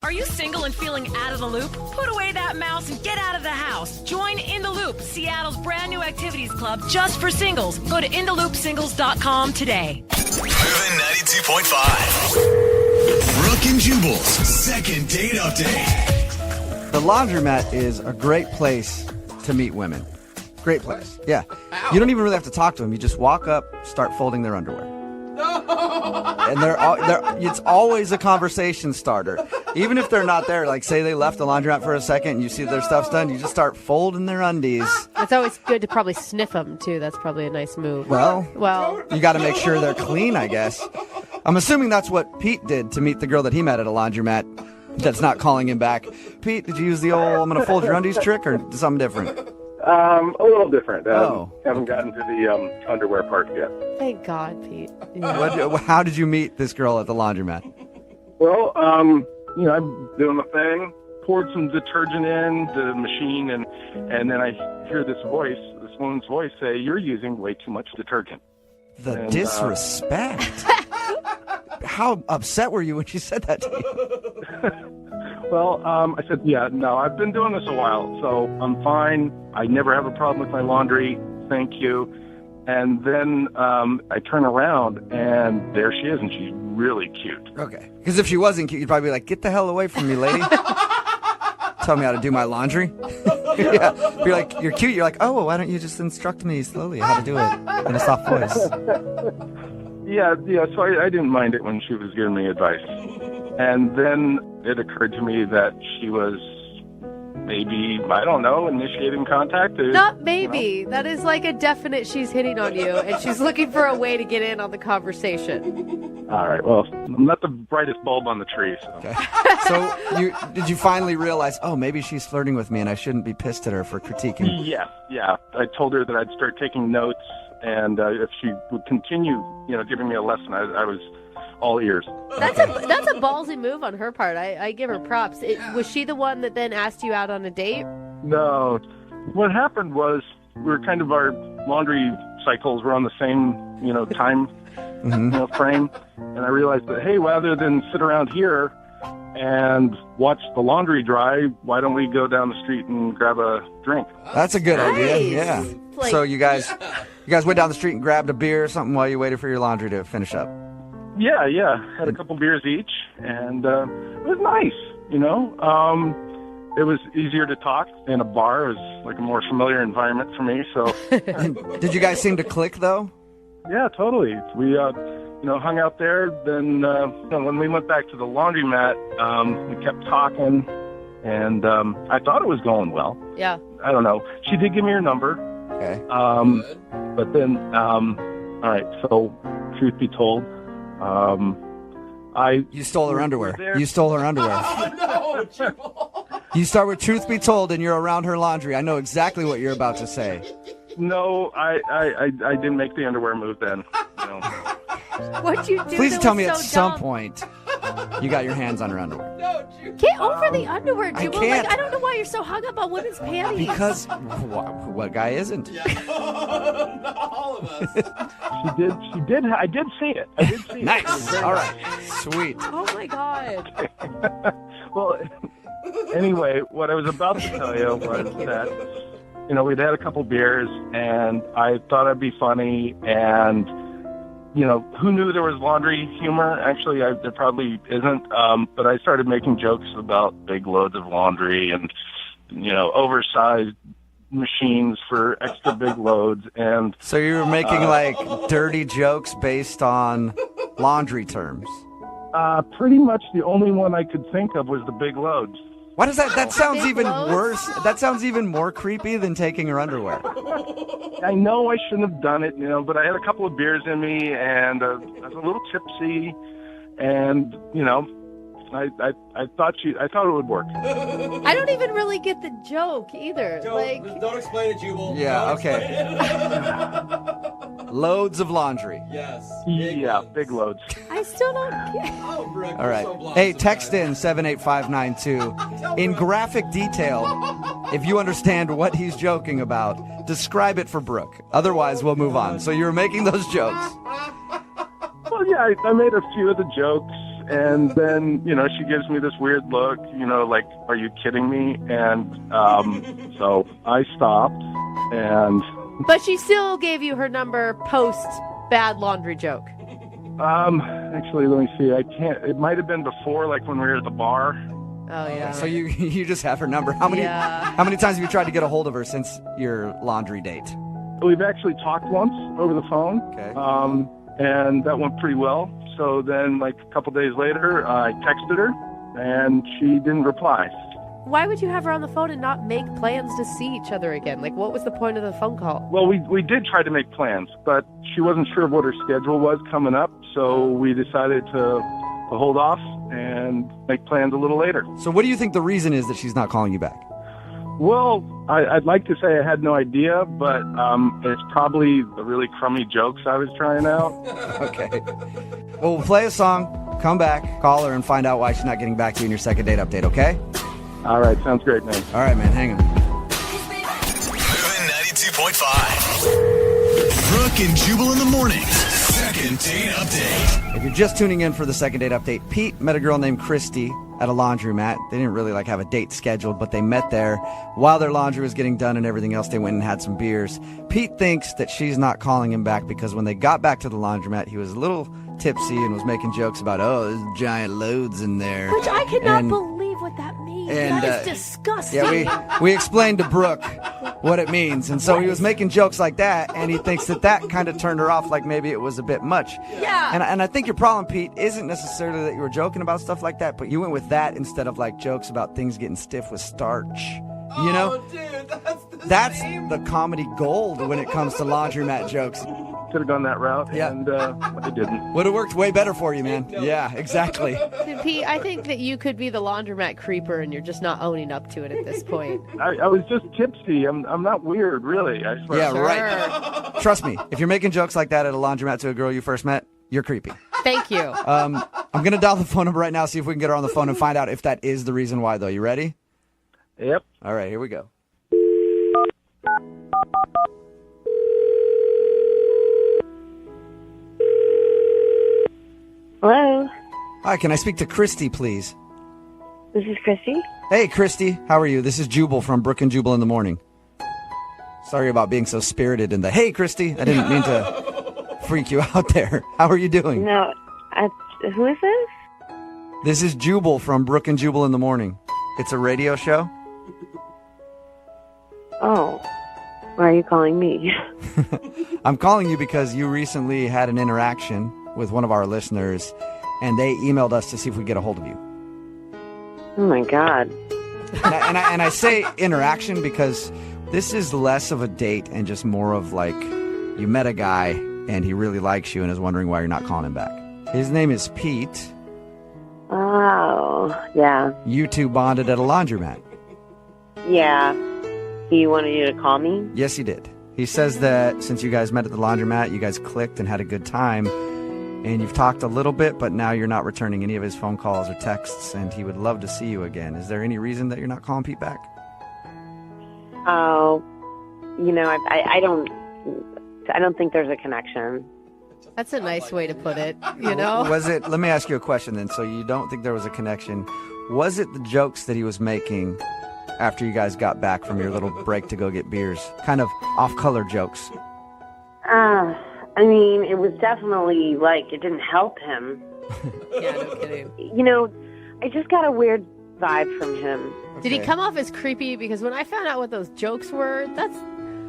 Are you single and feeling out of the loop? Put away that mouse and get out of the house. Join In the Loop, Seattle's brand new activities club just for singles. Go to intheloopsingles.com today. Moving 92.5. Brooke and Jubal's second date update. The laundromat is a great place to meet women. Great place. Yeah. You don't even really have to talk to them. You just walk up, start folding their underwear. And it's always a conversation starter. Even if they're not there, like say they left the laundromat for a second and you see their stuff's done, you just start folding their undies. It's always good to probably sniff them, too. That's probably a nice move. Well, you got to make sure they're clean, I guess. I'm assuming that's what Pete did to meet the girl that he met at a laundromat that's not calling him back. Pete, did you use the old I'm going to fold your undies trick or something different? A little different. Haven't gotten to the underwear part yet. Thank God, Pete. Yeah. How did you meet this girl at the laundromat? Well, I'm doing the thing, poured some detergent in the machine, and then I hear this woman's voice say, "You're using way too much detergent." The disrespect. How upset were you when she said that to you? Well, I said, no, I've been doing this a while, so I'm fine. I never have a problem with my laundry. Thank you. And then I turn around, and there she is, and she's really cute. Okay. Because if she wasn't cute, you'd probably be like, get the hell away from me, lady. Tell me how to do my laundry. Yeah. Be like, you're cute. You're like, oh, well, why don't you just instruct me slowly how to do it in a soft voice? Yeah, so I didn't mind it when she was giving me advice. And then it occurred to me that she was maybe, I don't know, initiating contact. Not maybe. That is like a definite she's hitting on you, and she's looking for a way to get in on the conversation. All right, well, I'm not the brightest bulb on the tree. So, okay. So did you finally realize, oh, maybe she's flirting with me and I shouldn't be pissed at her for critiquing? Yeah. I told her that I'd start taking notes, and if she would continue, giving me a lesson, I was all ears. That's a ballsy move on her part. I give her props. Was she the one that then asked you out on a date? No. What happened was our laundry cycles were on the same, time frame. And I realized that, hey, rather than sit around here and watch the laundry dry, why don't we go down the street and grab a drink? That's a good idea. Yeah. Like, so you guys went down the street and grabbed a beer or something while you waited for your laundry to finish up? Yeah. Had a couple beers each, and it was nice, It was easier to talk in a bar. It was like a more familiar environment for me, so. Did you guys seem to click, though? Yeah, totally. We, hung out there. Then, when we went back to the laundromat, we kept talking, and I thought it was going well. Yeah. I don't know. She did give me her number. Okay. But then, all right, so truth be told, You stole her underwear. You stole her underwear. No, You start with truth be told and you're around her laundry. I know exactly what you're about to say. No, I didn't make the underwear move then. What'd you do? Please tell me at so some dumb? point you got your hands on her underwear. Get over the underwear, Jubal. I can't. I don't know why you're so hung up on women's panties. Because what guy isn't? Not all of us. She did. I did see it. Nice. All right. Sweet. Oh my God. Well, anyway, what I was about to tell you was that, we'd had a couple beers, and I thought I'd be funny, and, who knew there was laundry humor? Actually, there probably isn't, but I started making jokes about big loads of laundry and, oversized machines for extra big loads. And so you were making, dirty jokes based on laundry terms? Pretty much the only one I could think of was the big loads. Why does that sounds Big even loads? worse. That sounds even more creepy than taking her underwear. I know I shouldn't have done it, but I had a couple of beers in me, and I was a little tipsy, and, I thought it would work. I don't even really get the joke either. Don't explain it, Jubal. Yeah, Don't okay. explain it. Loads of laundry. Yes. Big loads. I still don't get. Oh, Brooke, All right. you're so Hey, blonde text sometimes. in 78592 in graphic detail. If you understand what he's joking about, describe it for Brooke. Otherwise, we'll move on. So you were making those jokes. Well, yeah, I made a few of the jokes, And then, she gives me this weird look, like, are you kidding me? And so I stopped, and... But she still gave you her number post bad laundry joke. Actually, let me see. I can't... It might have been before, like, when we were at the bar. Oh, yeah. So you just have her number. How many times have you tried to get a hold of her since your laundry date? We've actually talked once over the phone. Okay. And that went pretty well. So then, like, a couple days later, I texted her, and she didn't reply. Why would you have her on the phone and not make plans to see each other again? Like, what was the point of the phone call? Well, we did try to make plans, but she wasn't sure what her schedule was coming up, so we decided to hold off and make plans a little later. So what do you think the reason is that she's not calling you back? Well, I'd like to say I had no idea, but it's probably the really crummy jokes I was trying out. Okay. Well, we'll play a song, come back, call her, and find out why she's not getting back to you in your second date update, okay? All right, sounds great, man. All right, man, hang on. Moving 92.5. Brooke and Jubal in the mornings. Second date update. If you're just tuning in for the second date update, Pete met a girl named Christy at a laundromat. They didn't really have a date scheduled, but they met there while their laundry was getting done and everything else. They went and had some beers. Pete thinks that she's not calling him back because when they got back to the laundromat, he was a little tipsy and was making jokes about, there's giant loads in there. Which I cannot believe what that means. And, that is disgusting. Yeah, we explained to Brooke what it means. And so he was making jokes like that, and he thinks that kind of turned her off, like maybe it was a bit much. Yeah. And I think your problem, Pete, isn't necessarily that you were joking about stuff like that, but you went with that instead of like jokes about things getting stiff with starch. You know? Oh, dude, that's the comedy gold when it comes to laundromat jokes. Could have gone that route, Yeah. and I didn't. Would have worked way better for you, man. Yeah, exactly. Dude, Pete, I think that you could be the laundromat creeper and you're just not owning up to it at this point. I was just tipsy. I'm not weird, really. I swear. Yeah, Sure. right. Trust me, if you're making jokes like that at a laundromat to a girl you first met, you're creepy. Thank you. I'm going to dial the phone number right now, see if we can get her on the phone and find out if that is the reason why, though. You ready? Yep. All right, here we go. Hello, Hi, can I speak to Christy, please? this is Christy. Hey, Christy, how are you? This is Jubal from Brooke and Jubal in the Morning. Sorry about being so spirited in the, hey, Christy, I didn't mean to freak you out there. How are you doing? No, who is this? This is Jubal from Brooke and Jubal in the Morning. It's a radio show. Oh, why are you calling me? I'm calling you because you recently had an interaction with one of our listeners, and they emailed us to see if we get a hold of you. Oh my God. And I say interaction because this is less of a date and just more of like you met a guy and he really likes you and is wondering why you're not calling him back. His name is Pete. Oh, yeah. You two bonded at a laundromat. Yeah. He wanted you to call me? Yes, he did. He says that since you guys met at the laundromat, you guys clicked and had a good time, and you've talked a little bit, but now you're not returning any of his phone calls or texts, and he would love to see you again. Is there any reason that you're not calling Pete back? Oh, I don't think there's a connection. That's a nice way to put it, you know? Let me ask you a question then. So you don't think there was a connection. Was it the jokes that he was making after you guys got back from your little break to go get beers? Kind of off-color jokes. I mean, it was definitely it didn't help him. Yeah, no kidding. I just got a weird vibe from him. Did he come off as creepy? Because when I found out what those jokes were,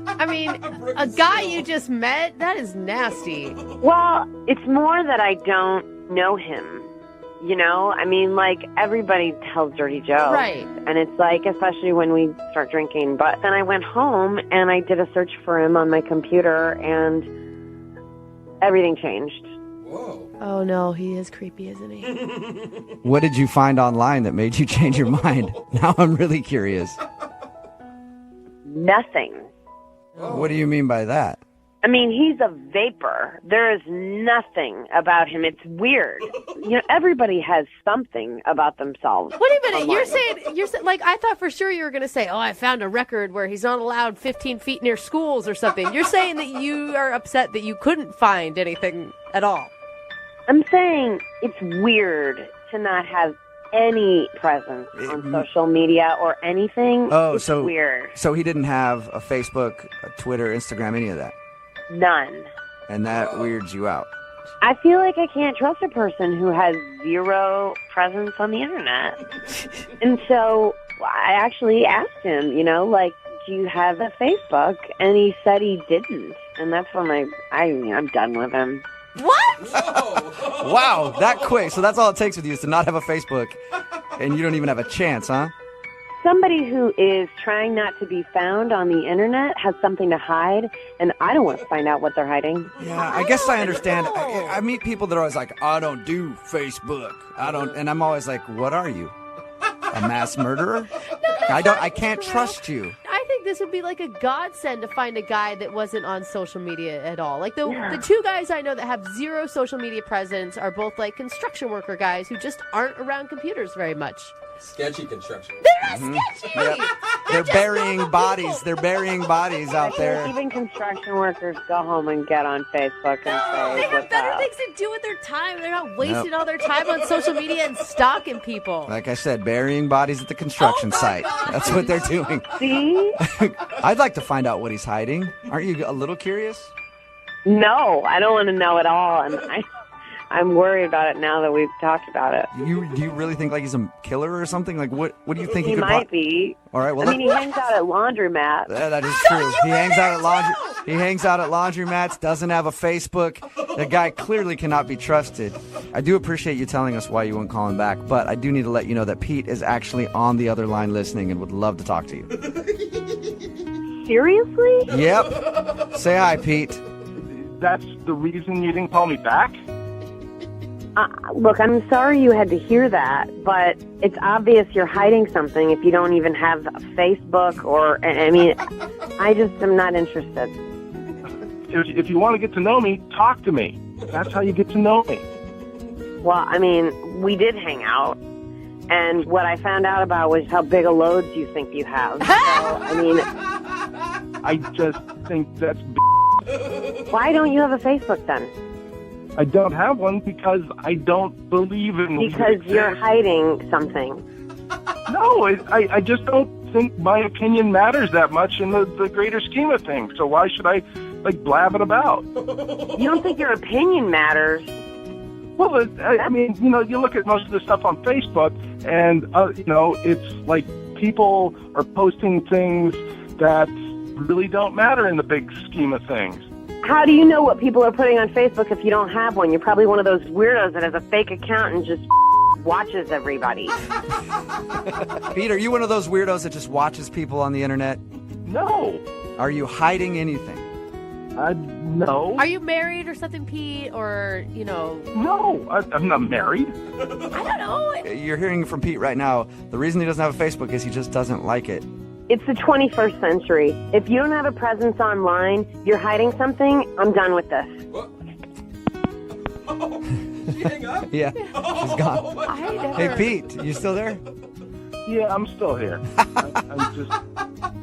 a guy you just met, that is nasty. Well, it's more that I don't know him. Everybody tells dirty jokes. Right. And it's especially when we start drinking. But then I went home and I did a search for him on my computer and everything changed. Whoa. Oh, no, he is creepy, isn't he? What did you find online that made you change your mind? Now I'm really curious. Nothing. What do you mean by that? I mean, he's a vapor. There is nothing about him. It's weird. Everybody has something about themselves. Wait a minute, online. you're saying, I thought for sure you were going to say, I found a record where he's not allowed 15 feet near schools or something. You're saying that you are upset that you couldn't find anything at all. I'm saying it's weird to not have any presence on social media or anything. Oh, it's so weird. So he didn't have a Facebook, a Twitter, Instagram, any of that, None. and that weirds you out. I feel like I can't trust a person who has zero presence on the internet. And so I actually asked him, like, do you have a Facebook? And he said he didn't. And that's when I'm done with him. What? Wow, that quick. So that's all it takes with you is to not have a Facebook, and you don't even have a chance, huh? Somebody who is trying not to be found on the internet has something to hide, and I don't want to find out what they're hiding. Yeah, I guess I understand. I meet people that are always like, I don't do Facebook. I don't, and I'm always like, what are you? A mass murderer? I can't trust you. I think this would be like a godsend to find a guy that wasn't on social media at all. Like the two guys I know that have zero social media presence are both like construction worker guys who just aren't around computers very much. Sketchy construction. They're sketchy. Yep. They're burying bodies. They're burying bodies out there. Even construction workers go home and get on Facebook and say, They have what's better up? things to do with their time. They're not wasting all their time on social media and stalking people. Like I said, burying bodies at the construction site. That's what they're doing. See? I'd like to find out what he's hiding. Aren't you a little curious? No, I don't want to know at all. And I'm worried about it now that we've talked about it. Do you really think like he's a killer or something? Like what do you think He could might be. All right, well, I mean, he hangs out at laundromats. that is true. He hangs out at laundromats, doesn't have a Facebook. The guy clearly cannot be trusted. I do appreciate you telling us why you weren't calling back, but I do need to let you know that Pete is actually on the other line listening and would love to talk to you. Seriously? Yep. Say hi, Pete. That's the reason you didn't call me back? Look, I'm sorry you had to hear that, but it's obvious you're hiding something if you don't even have a Facebook or, I mean, I just am not interested. If you want to get to know me, talk to me. That's how you get to know me. Well, I mean, we did hang out, and what I found out about was how big a loads you think you have. So, I mean, I just think that's why don't you have a Facebook then? I don't have one because I don't believe in Because you're hiding something. No, I just don't think my opinion matters that much in the greater scheme of things. So why should I, blab it about? You don't think your opinion matters? Well, I mean, you look at most of the stuff on Facebook, and, it's like people are posting things that really don't matter in the big scheme of things. How do you know what people are putting on Facebook if you don't have one? You're probably one of those weirdos that has a fake account and just watches everybody. Pete, are you one of those weirdos that just watches people on the internet? No. Are you hiding anything? No. Are you married or something, Pete? Or, No, I'm not married. I don't know. You're hearing from Pete right now. The reason he doesn't have a Facebook is he just doesn't like it. It's the 21st century. If you don't have a presence online, you're hiding something, I'm done with this. What? Oh, she hang up? Yeah, she's gone. Hey, Pete, you still there? Yeah, I'm still here. I'm just...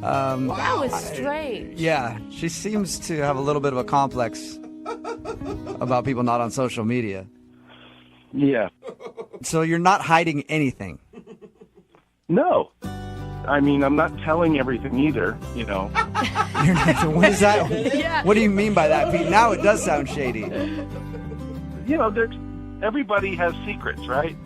That was strange. Yeah, she seems to have a little bit of a complex about people not on social media. Yeah. So you're not hiding anything? No. I mean, I'm not telling everything either, You're not, what is that? Yeah. What do you mean by that, Pete? Now it does sound shady. Everybody has secrets, right?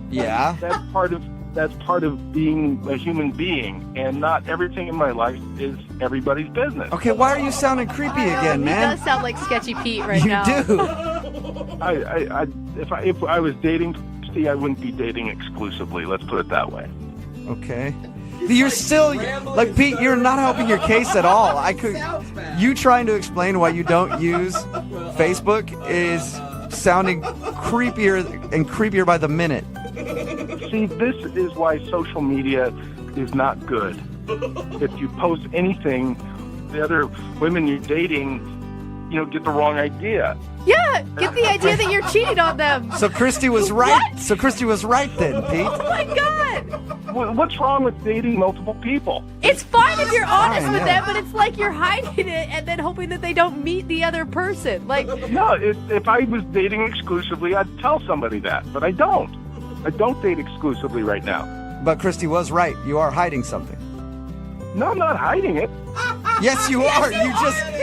Yeah. That's part of being a human being, and not everything in my life is everybody's business. Okay, why are you sounding creepy again, He man? does sound like Sketchy Pete right You now. do. If I was dating Christy, I wouldn't be dating exclusively. Let's put it that way. Okay. You're still like Pete. You're not helping your case at all. You trying to explain why you don't use Facebook is sounding creepier and creepier by the minute. See, this is why social media is not good. If you post anything, the other women you're dating, get the wrong idea. Yeah, get the idea that you're cheating on them. So Christy was right. So Christy was right then, Pete. Oh my God. What's wrong with dating multiple people? You're It's fine if you're honest fine, with yeah. them, but it's like you're hiding it and then hoping that they don't meet the other person. Like, No, if I was dating exclusively, I'd tell somebody that, but I don't. I don't date exclusively right now. But Christy was right. You are hiding something. No, I'm not hiding it. Yes, you are.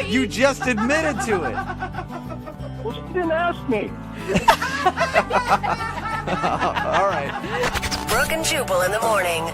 You just admitted to it. Well, she didn't ask me. All right. Brooke and Jubal in the morning.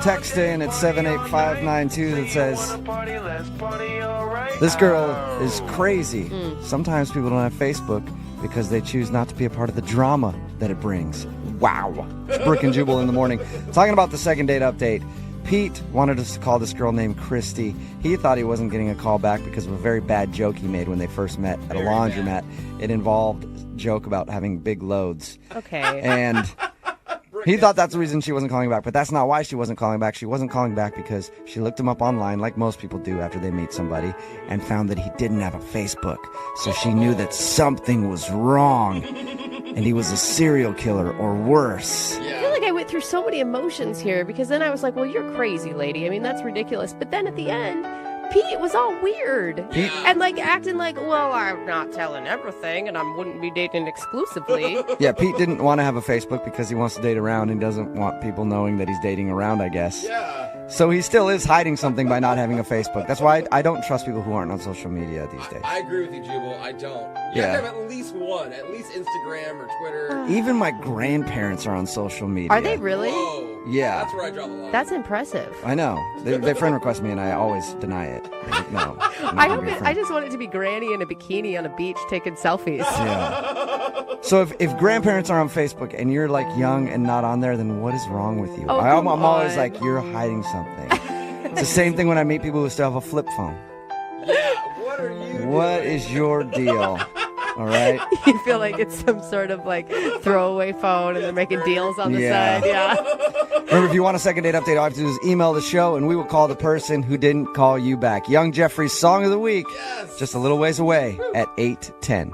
Text in at 78592 that says, this girl is crazy. Sometimes people don't have Facebook because they choose not to be a part of the drama that it brings. Wow. It's Brooke and Jubal in the morning. Talking about the second date update. Pete wanted us to call this girl named Christy. He thought he wasn't getting a call back because of a very bad joke he made when they first met at a laundromat. It involved a joke about having big loads. okay. And he thought that's the reason she wasn't calling back, but that's not why she wasn't calling back. She wasn't calling back because she looked him up online, like most people do after they meet somebody, and found that he didn't have a Facebook. So she knew that something was wrong, and he was a serial killer or worse. I feel like I went through so many emotions here because then I was like, well, you're crazy, lady. I mean, that's ridiculous. But then at the end, Pete was all weird and like acting like, well, I'm not telling everything and I wouldn't be dating exclusively. Yeah, Pete didn't want to have a Facebook because he wants to date around and doesn't want people knowing that he's dating around, I guess. Yeah. So he still is hiding something by not having a Facebook. That's why I don't trust people who aren't on social media these days. I agree with you, Jubal. I don't. You Yeah. have to have at least one. At least Instagram or Twitter. Even my grandparents are on social media. Are they really? Whoa. Yeah. That's where I draw the line. That's impressive. I know. They friend request me and I always deny it. They're like, no. I'm not I gonna hope be a I friend. just want it to be Granny in a bikini on a beach taking selfies. Yeah. So if grandparents are on Facebook and you're like young and not on there, then what is wrong with you? Oh, I'm come always on. like, you're hiding something. It's the same thing when I meet people who still have a flip phone. Yeah. What are you What doing? is your deal? All right. You feel like it's some sort of like throwaway phone and they're making deals on the Yeah. side. Yeah. Remember, if you want a second date update, all you have to do is email the show and we will call the person who didn't call you back. Young Jeffrey's Song of the Week, Yes. just a little ways away at 8:10.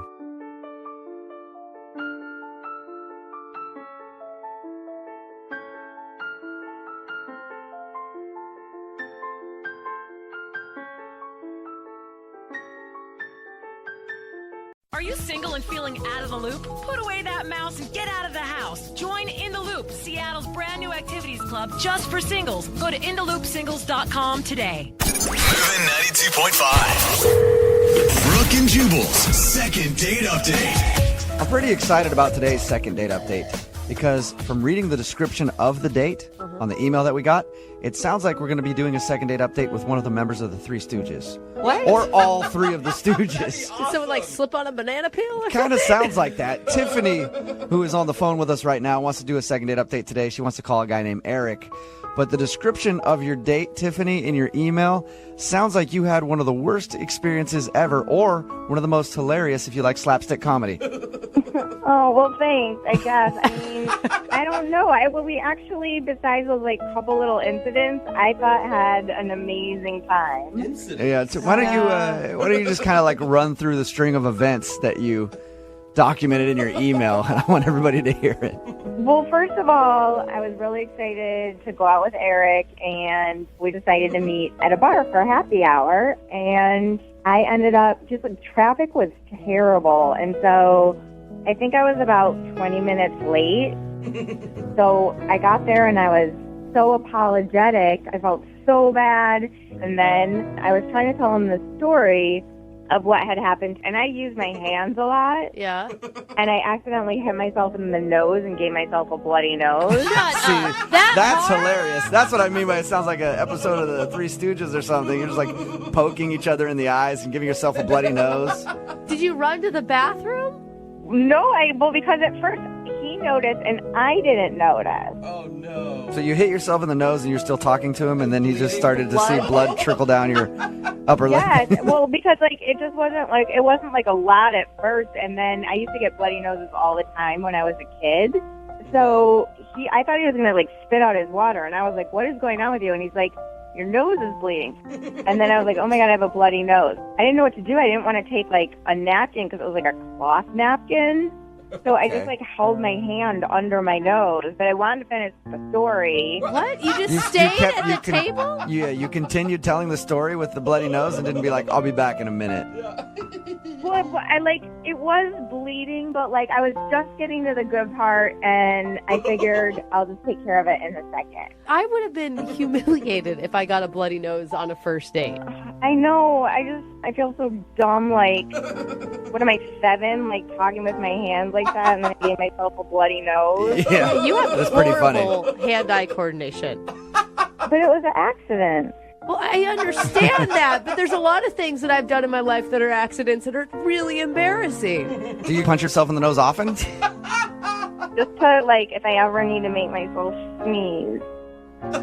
Are you single and feeling out of the loop? Put away that mouse and get out of the house. Join In the Loop, Seattle's brand new activities club just for singles. Go to intheloopsingles.com today. Moving 92.5. Brooke and Jubal's second date update. I'm pretty excited about today's second date update because from reading the description of the date on the email that we got, it sounds like we're going to be doing a second date update with one of the members of the Three Stooges. What? Or all three of the Stooges. Did someone like slip on a banana peel? Or Kind of something? sounds like that. Tiffany, who is on the phone with us right now, wants to do a second date update today. She wants to call a guy named Eric. But the description of your date, Tiffany, in your email sounds like you had one of the worst experiences ever or one of the most hilarious if you like slapstick comedy. Oh, well, thanks, I guess. I mean, I don't know. We actually, besides those, like, couple little incidents, I thought had an amazing time. Yeah, so why don't you just kind of like run through the string of events that you documented in your email, and I want everybody to hear it. Well, first of all, I was really excited to go out with Eric, and we decided to meet at a bar for a happy hour, and I ended up, just like, traffic was terrible, and so I think I was about 20 minutes late. So I got there and I was so apologetic. I felt so bad. And then I was trying to tell him the story of what had happened. And I use my hands a lot. Yeah. And I accidentally hit myself in the nose and gave myself a bloody nose. See, that's hilarious. That's what I mean by it sounds like an episode of the Three Stooges or something. You're just like poking each other in the eyes and giving yourself a bloody nose. Did you run to the bathroom? No, because at first he noticed and I didn't notice. Oh, no. So you hit yourself in the nose and you're still talking to him, and then he just started to see blood trickle down your upper lip. Yes, well, because like it wasn't like a lot at first, and then I used to get bloody noses all the time when I was a kid. So I thought he was gonna like spit out his water, and I was like, "What is going on with you?" And he's like, "Your nose is bleeding." And then I was like, "Oh my god, I have a bloody nose." I didn't know what to do. I didn't want to take like a napkin because it was like a cloth napkin. So I just held my hand under my nose, but I wanted to finish the story. What? You just stayed at the table? Yeah, you continued telling the story with the bloody nose and didn't be like, I'll be back in a minute. Well, it was bleeding, but I was just getting to the good part, and I figured I'll just take care of it in a second. I would have been humiliated if I got a bloody nose on a first date. I know. I feel so dumb. What am I, 7? Talking with my hands like that, and then I gave myself a bloody nose. Yeah, You have that's pretty funny. horrible hand-eye coordination. But it was an accident. Well, I understand that, but there's a lot of things that I've done in my life that are accidents that are really embarrassing. Do you punch yourself in the nose often? Just to, if I ever need to make myself sneeze. What?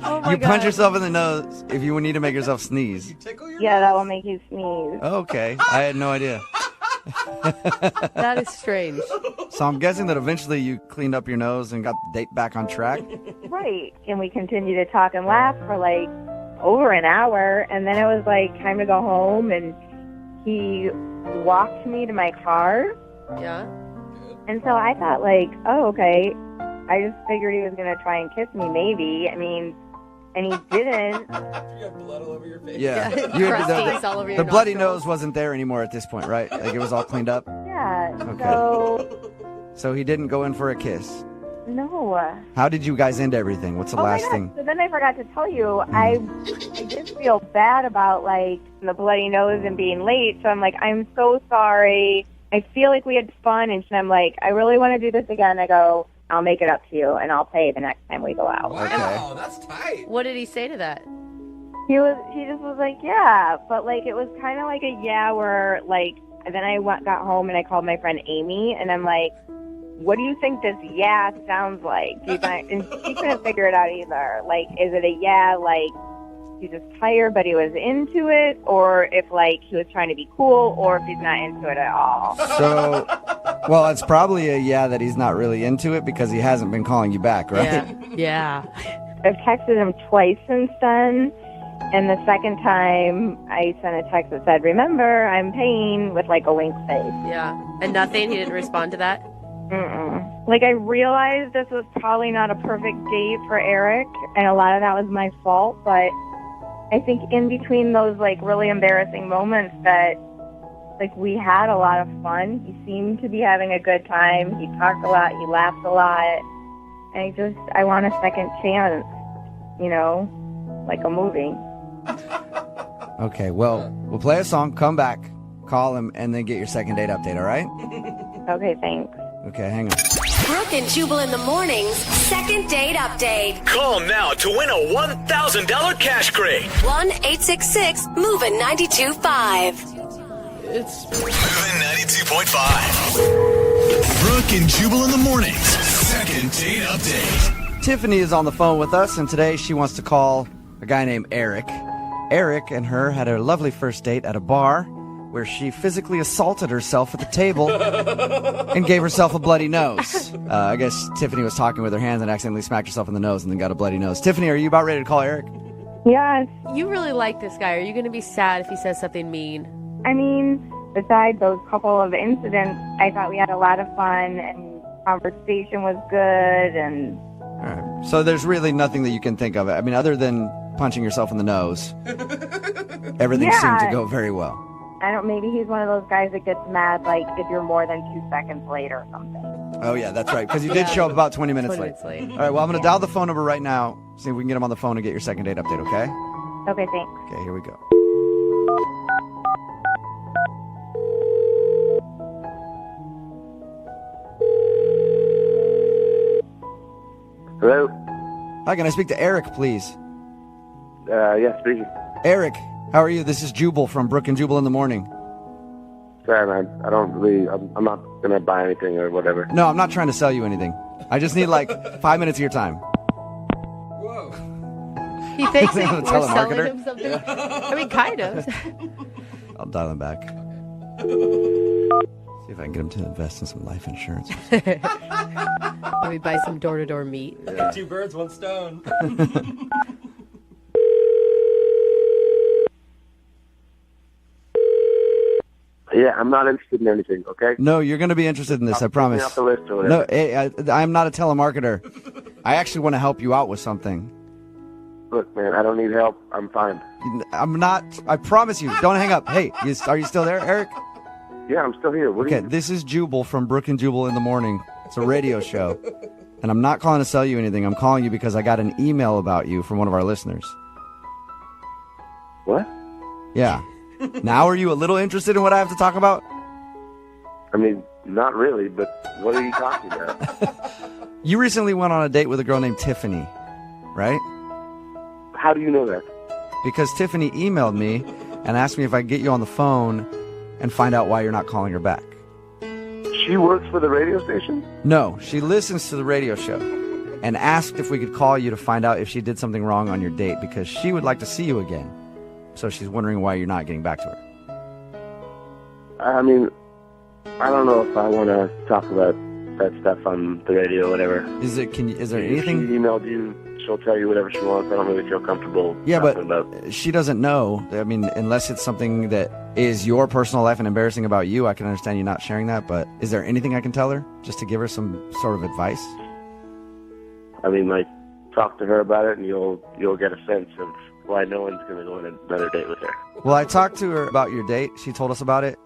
Oh my You punch God. yourself in the nose if you need to make yourself sneeze. Yeah, that will make you sneeze. Okay, I had no idea. That is strange. So I'm guessing that eventually you cleaned up your nose and got the date back on track. Right. And we continued to talk and laugh for over an hour, and then it was time to go home, and he walked me to my car. Yeah. And so I thought oh, okay. I just figured he was going to try and kiss me, maybe. I mean, and he didn't. You got blood all over your face. Yeah, Crusties all over your the bloody nostrils. nose wasn't there anymore at this point, right? It was all cleaned up. Yeah. Okay. So he didn't go in for a kiss. No. How did you guys end everything? What's the Oh my last God. thing? So then I forgot to tell you, I did feel bad about the bloody nose and being late. So I'm I'm so sorry. I feel like we had fun, and I'm I really want to do this again. I go, I'll make it up to you, and I'll pay the next time we go out. Wow, that's tight. What did he say to that? He just was yeah, but it was kind of a yeah where and then I got home and I called my friend Amy, and I'm what do you think this yeah sounds like? And she couldn't figure it out either. Is it a yeah he's just tired but he was into it, or if he was trying to be cool, or if he's not into it at all? So, well, it's probably a yeah that he's not really into it because he hasn't been calling you back, right? Yeah. I've texted him twice since then, and the second time I sent a text that said, remember, I'm paying, with a wink face. Yeah. And nothing? He didn't respond to that? Mm-mm. I realized this was probably not a perfect date for Eric, and a lot of that was my fault, but I think in between those really embarrassing moments that we had a lot of fun. He seemed to be having a good time. He talked a lot. He laughed a lot. And I want a second chance, a movie. Okay, well, we'll play a song, come back, call him, and then get your second date update, all right? Okay, thanks. Okay, hang on. Brooke and Jubal in the mornings, second date update. Call now to win a $1,000 cash crate. 1-866-MOVING-92.5. It's Moving 92.5. Brooke and Jubal in the mornings. Second date update. Tiffany is on the phone with us, and today she wants to call a guy named Eric. Eric and her had a lovely first date at a bar where she physically assaulted herself at the table and gave herself a bloody nose. I guess Tiffany was talking with her hands and accidentally smacked herself in the nose and then got a bloody nose. Tiffany, are you about ready to call Eric? Yes. You really like this guy. Are you going to be sad if he says something mean? I mean, besides those couple of incidents, I thought we had a lot of fun, and conversation was good, and... All right. So there's really nothing that you can think of. I mean, other than punching yourself in the nose, everything seemed to go very well. I don't. Maybe he's one of those guys that gets mad, if you're more than 2 seconds late or something. Oh, yeah, that's right, because you did show up about 20 minutes 20 late. minutes late. All right, well, I'm going to dial the phone number right now, see if we can get him on the phone and get your second date update, okay? Okay, thanks. Okay, here we go. Hello? Hi, can I speak to Eric, please? Yeah, speaking. Eric, how are you? This is Jubal from Brooke and Jubal in the Morning. Sorry, man. I don't really... I'm not going to buy anything or whatever. No, I'm not trying to sell you anything. I just need 5 minutes of your time. Whoa. He thinks that we're Telemarketer? selling him something. I mean, kind of. I'll dial him back. See if I can get him to invest in some life insurance. Let me buy some door-to-door meat. Yeah. 2 birds, 1 stone. Yeah, I'm not interested in anything, okay? No, you're going to be interested in this, I promise. Off the list or No, whatever. I'm not a telemarketer. I actually want to help you out with something. Look, man, I don't need help. I'm fine. I'm not. I promise you. Don't hang up. Hey, are you still there, Eric? Yeah, I'm still here. What Okay, this is Jubal from Brook and Jubal in the Morning. It's a radio show. And I'm not calling to sell you anything. I'm calling you because I got an email about you from one of our listeners. What? Yeah. Now are you a little interested in what I have to talk about? I mean, not really, but what are you talking about? You recently went on a date with a girl named Tiffany, right? How do you know that? Because Tiffany emailed me and asked me if I could get you on the phone and find out why you're not calling her back. She works for the radio station? No, she listens to the radio show and asked if we could call you to find out if she did something wrong on your date because she would like to see you again. So she's wondering why you're not getting back to her. I mean, I don't know if I want to talk about that stuff on the radio or whatever. Is there If anything? she emailed you, she'll tell you whatever she wants. I don't really feel comfortable talking about. She doesn't know. I mean, unless it's something that is your personal life and embarrassing about you, I can understand you not sharing that. But is there anything I can tell her just to give her some sort of advice? I mean, like, talk to her about it, and you'll get a sense of why no one's going to go on another date with her. Well, I talked to her about your date. She told us about it.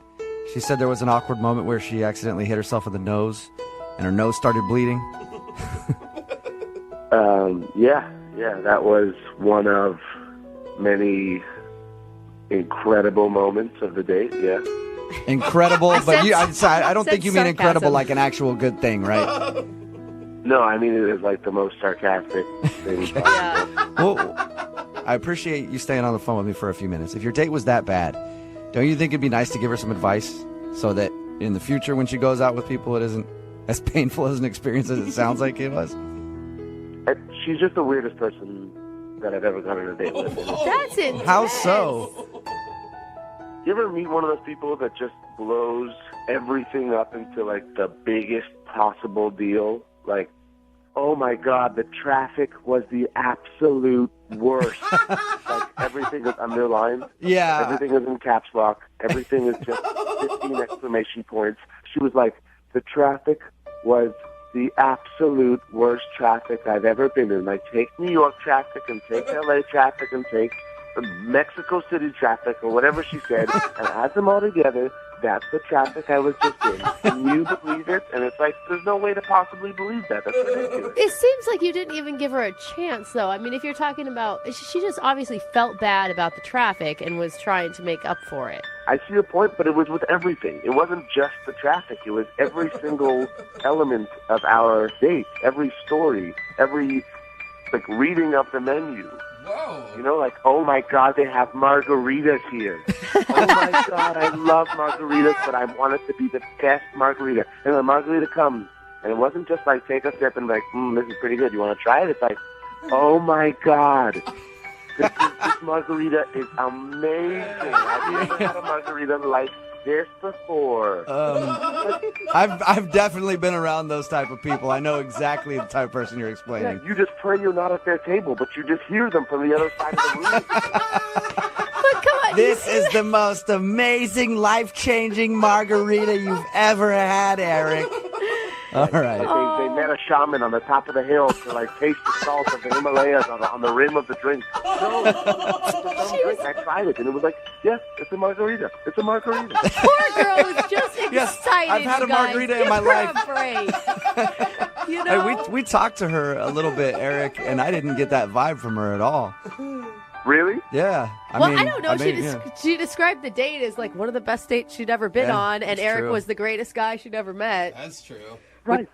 She said there was an awkward moment where she accidentally hit herself in the nose, and her nose started bleeding. Yeah, that was one of many incredible moments of the date, yeah. Incredible, but I don't think you mean sarcasm. incredible like an actual good thing, right? No, I mean it is like the most sarcastic thing. Well, I appreciate you staying on the phone with me for a few minutes. If your date was that bad, don't you think it'd be nice to give her some advice so that in the future when she goes out with people it isn't as painful as an experience as it sounds like it was? She's just the weirdest person that I've ever gone on a date with. That's intense. How so? You ever meet one of those people that just blows everything up into like the biggest possible deal? Like, oh my God, the traffic was the absolute worst. Like everything is underlined. Yeah. Everything is in caps lock. Everything is just 15 exclamation points. She was like, the traffic was the absolute worst traffic I've ever been in. Like, take New York traffic and take LA traffic and take Mexico City traffic or whatever she said and add them all together. That's the traffic I was just in. Can you believe it? And it's like, there's no way to possibly believe that. That's ridiculous. It seems like you didn't even give her a chance, though. I mean, if you're talking about, she just obviously felt bad about the traffic and was trying to make up for it. I see your point, but it was with everything. It wasn't just the traffic. It was every single element of our date, every story, every, like, reading of the menu. Whoa. You know, like, oh my God, they have margaritas here. Oh my God, I love margaritas, but I want it to be the best margarita. And the margarita comes, and it wasn't just like, take a sip and like, this is pretty good. You want to try it? It's like, oh my God, this margarita is amazing. I've never had a margarita like this before. I've definitely been around those type of people. I know exactly the type of person you're explaining. Yeah, you just pray you're not at their table, but you just hear them from the other side of the room. But come on. This is the most amazing, life-changing margarita you've ever had, Eric. All right. They met a shaman on the top of the hill to like taste the salt of the Himalayas on the rim of the drink. No, it's a dumb drink. I tried it and it was like, yes, it's a margarita. It's a margarita. Poor girl was just excited. Yes, I've had a margarita in my life. You know? Hey, we talked to her a little bit, Eric, and I didn't get that vibe from her at all. Really? I don't know. She described the date as like one of the best dates she'd ever been on, and Eric was the greatest guy she'd ever met. That's true. Right.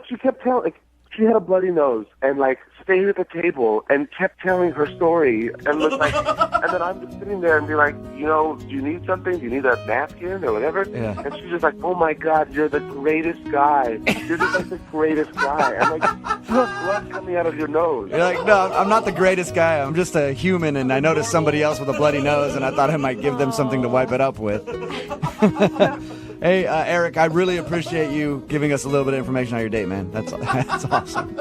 She kept telling, like, she had a bloody nose and like stayed at the table and kept telling her story and was like, and then I'm just sitting there and be like, you know, do you need something? Do you need a napkin or whatever? Yeah. And she's just like, oh my God, you're the greatest guy. You're just like the greatest guy. I'm like, you have blood coming out of your nose. You're like, no, I'm not the greatest guy. I'm just a human, and I noticed somebody else with a bloody nose, and I thought I might give them something to wipe it up with. Hey, Eric, I really appreciate you giving us a little bit of information on your date, man. That's awesome.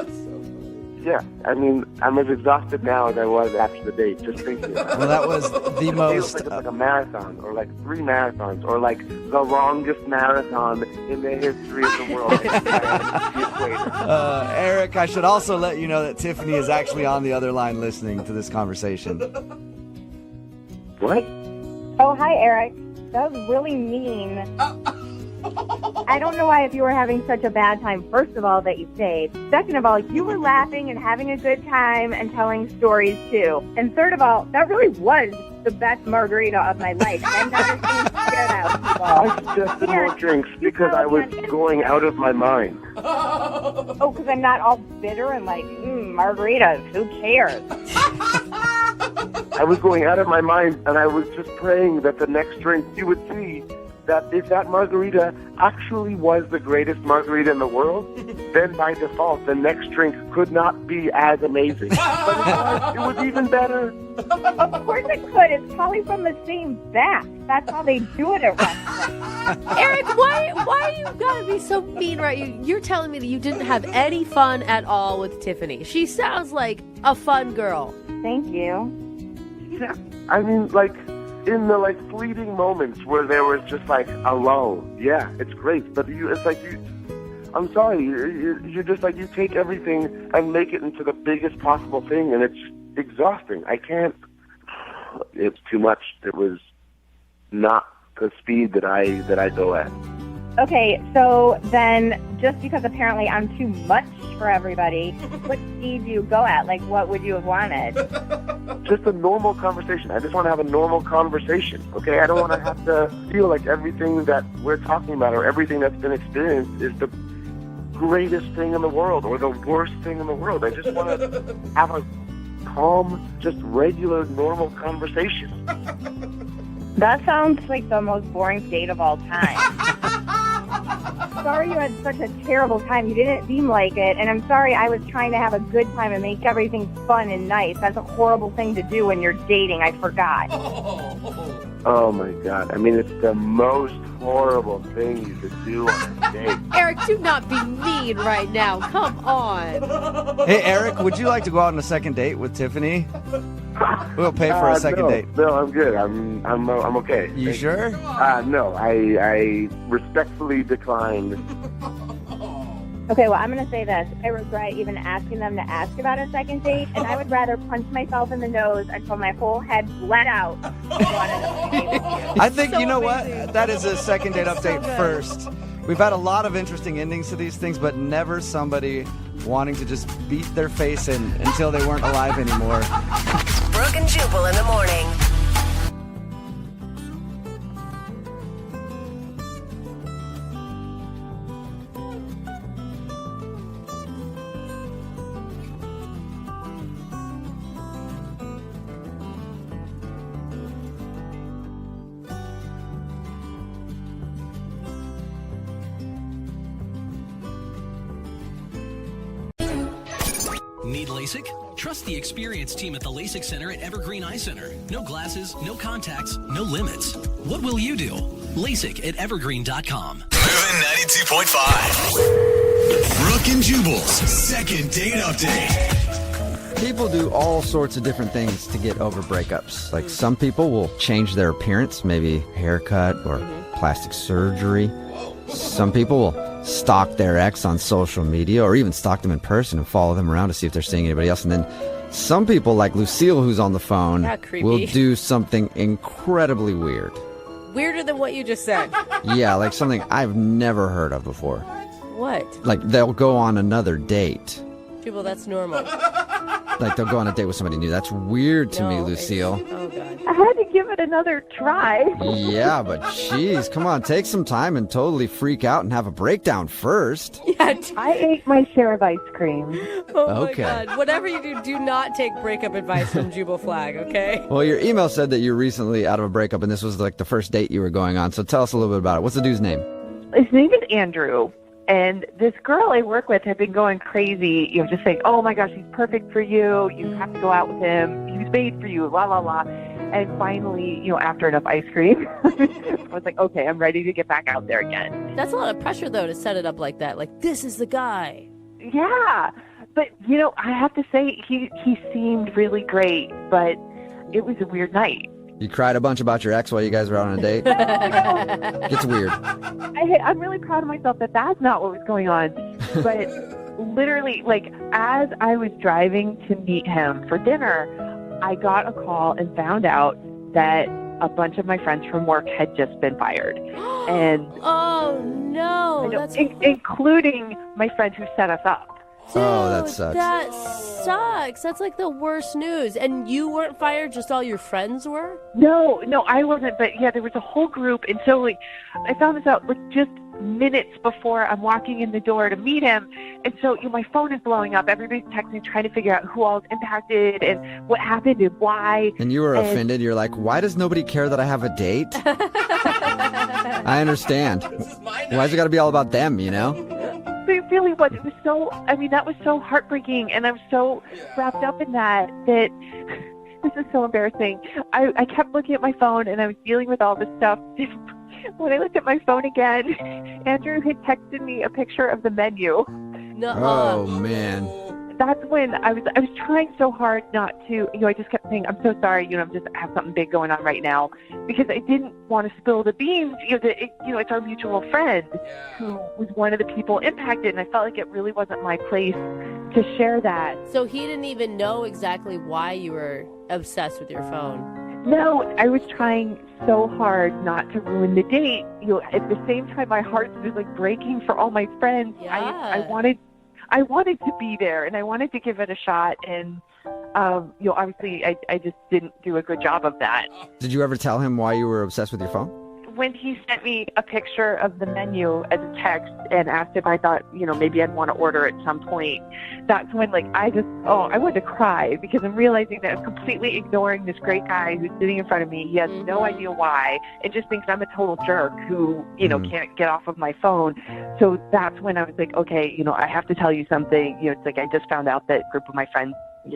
Yeah, I mean, I'm as exhausted now as I was after the date, just thinking about it. Well, that was the It most. feels like it's like a marathon, or like 3 marathons, or like the longest marathon in the history of the world. Eric, I should also let you know that Tiffany is actually on the other line listening to this conversation. What? Oh, hi, Eric. That was really mean. I don't know why, if you were having such a bad time, first of all, that you stayed. Second of all, you were laughing and having a good time and telling stories, too. And third of all, that really was the best margarita of my life. I'm not ashamed to share that with you all. I suggested more drinks because I was going out of my mind. Oh, because I'm not all bitter and like, margaritas, who cares? I was going out of my mind, and I was just praying that the next drink you would see that if that margarita actually was the greatest margarita in the world, then by default, the next drink could not be as amazing. But it was even better. Of course it could. It's probably from the same batch. That's how they do it at restaurants. Eric, why you gotta be so mean, right? You're telling me that you didn't have any fun at all with Tiffany. She sounds like a fun girl. Thank you. Yeah, I mean, like, in the, like, fleeting moments where there was just, like, a lull. Yeah, it's great. But I'm sorry, you're just, like, you take everything and make it into the biggest possible thing, and it's exhausting. I can't. It's too much. It was not the speed that I go at. Okay, so then just because apparently I'm too much for everybody, what speed do you go at? Like, what would you have wanted? Just a normal conversation. I just want to have a normal conversation, okay? I don't want to have to feel like everything that we're talking about or everything that's been experienced is the greatest thing in the world or the worst thing in the world. I just want to have a calm, just regular, normal conversation. That sounds like the most boring date of all time. Sorry you had such a terrible time. You didn't seem like it. And I'm sorry I was trying to have a good time and make everything fun and nice. That's a horrible thing to do when you're dating. I forgot. Oh, my God. I mean, it's the most horrible thing you could do on a date. Eric, do not be mean right now. Come on. Hey, Eric, would you like to go out on a second date with Tiffany? We'll pay for a second date. No, I'm good. I'm okay. You sure? No, I respectfully decline. Okay, well, I'm going to say this. I regret even asking them to ask about a second date, and I would rather punch myself in the nose until my whole head bled out. I think, you know what? That is a second date update first. We've had a lot of interesting endings to these things, but never somebody wanting to just beat their face in until they weren't alive anymore. Brooke and Jubal in the morning. Need LASIK? Trust the experienced team at the LASIK Center at Evergreen Eye Center. No glasses, no contacts, no limits. What will you do? LASIK at evergreen.com. Moving 92.5. Brooke and Jubal's second date update. People do all sorts of different things to get over breakups. Like some people will change their appearance, maybe haircut or plastic surgery. Some people will stalk their ex on social media or even stalk them in person and follow them around to see if they're seeing anybody else. And then some people, like Lucille, who's on the phone, will do something incredibly weird. Weirder than what you just said. Yeah, like something I've never heard of before. What? Like they'll go on another date. People, that's normal. Like they'll go on a date with somebody new. That's weird to me, Lucille. Oh, God. I had to give it another try. Yeah, but jeez, come on, take some time and totally freak out and have a breakdown first. Yeah, I ate my share of ice cream. Oh, my God. Whatever you do, do not take breakup advice from Jubal Flag, okay? Well, your email said that you're recently out of a breakup, and this was like the first date you were going on. So tell us a little bit about it. What's the dude's name? His name is Andrew. And this girl I work with had been going crazy, just saying, oh, my gosh, he's perfect for you. You have to go out with him. He's made for you, la, la, la. And finally, after enough ice cream, I was like, okay, I'm ready to get back out there again. That's a lot of pressure, though, to set it up like that. Like, this is the guy. Yeah. But, I have to say, he seemed really great, but it was a weird night. You cried a bunch about your ex while you guys were out on a date? Gets weird. I'm really proud of myself that that's not what was going on. But literally, as I was driving to meet him for dinner, I got a call and found out that a bunch of my friends from work had just been fired. And oh, no. Including my friend who set us up. Dude, oh, that sucks. That sucks. That's like the worst news. And you weren't fired, just all your friends were? No, I wasn't. But yeah, there was a whole group. And so I found this out just minutes before I'm walking in the door to meet him. And so my phone is blowing up. Everybody's texting, trying to figure out who all is impacted and what happened and why. And you were offended. You're like, why does nobody care that I have a date? I understand. Why's it got to be all about them, It really was. It was so, that was so heartbreaking, and I was so wrapped up in that this is so embarrassing. I kept looking at my phone, and I was dealing with all this stuff. When I looked at my phone again, Andrew had texted me a picture of the menu. Oh, man. That's when I was trying so hard not to, I just kept saying, I'm so sorry, I have something big going on right now, because I didn't want to spill the beans, it's our mutual friend who was one of the people impacted, and I felt like it really wasn't my place to share that. So he didn't even know exactly why you were obsessed with your phone. No, I was trying so hard not to ruin the date. At the same time, my heart was breaking for all my friends. Yeah. I wanted to be there, and I wanted to give it a shot, and obviously I just didn't do a good job of that. Did you ever tell him why you were obsessed with your phone? When he sent me a picture of the menu as a text and asked if I thought, maybe I'd want to order at some point, that's when I wanted to cry, because I'm realizing that I'm completely ignoring this great guy who's sitting in front of me. He has no idea why, and just thinks I'm a total jerk who, can't get off of my phone. So that's when I was like, okay, I have to tell you something. It's I just found out that a group of my friends,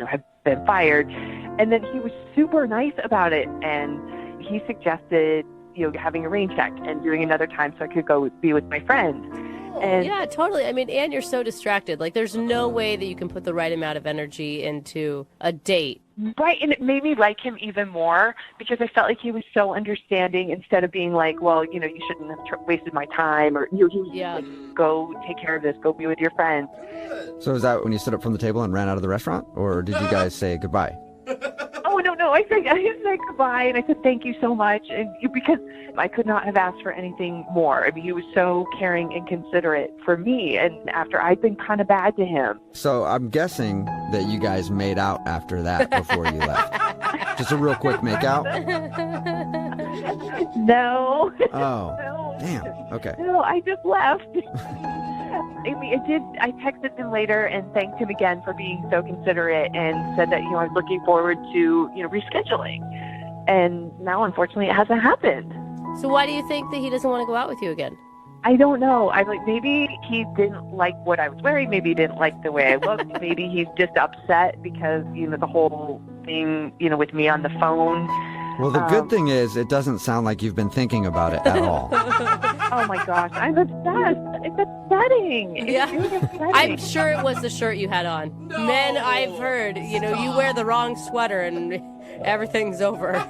have been fired. And then he was super nice about it, and he suggested having a rain check and doing another time so I could go be with my friends. And yeah, totally. And you're so distracted. There's no way that you can put the right amount of energy into a date. Right, and it made me like him even more, because I felt like he was so understanding, instead of being like, well, you shouldn't have wasted my time, or he was go take care of this, go be with your friends. So is that when you stood up from the table and ran out of the restaurant, or did you guys say goodbye? Oh, no. I said goodbye, and I said thank you so much, and because I could not have asked for anything more. He was so caring and considerate for me, and after I'd been kind of bad to him. So I'm guessing that you guys made out after that before you left. Just a real quick make out? No. Oh, no. Damn. Okay. No, I just left. I texted him later and thanked him again for being so considerate, and said that, I was looking forward to, rescheduling. And now, unfortunately, it hasn't happened. So why do you think that he doesn't want to go out with you again? I don't know. Maybe he didn't like what I was wearing. Maybe he didn't like the way I looked. Maybe he's just upset because, the whole thing, with me on the phone. Well, the good thing is it doesn't sound like you've been thinking about it at all. Oh, my gosh. I'm obsessed. It's upsetting. It's really upsetting. I'm sure it was the shirt you had on. No. Men, I've heard, you wear the wrong sweater and everything's over.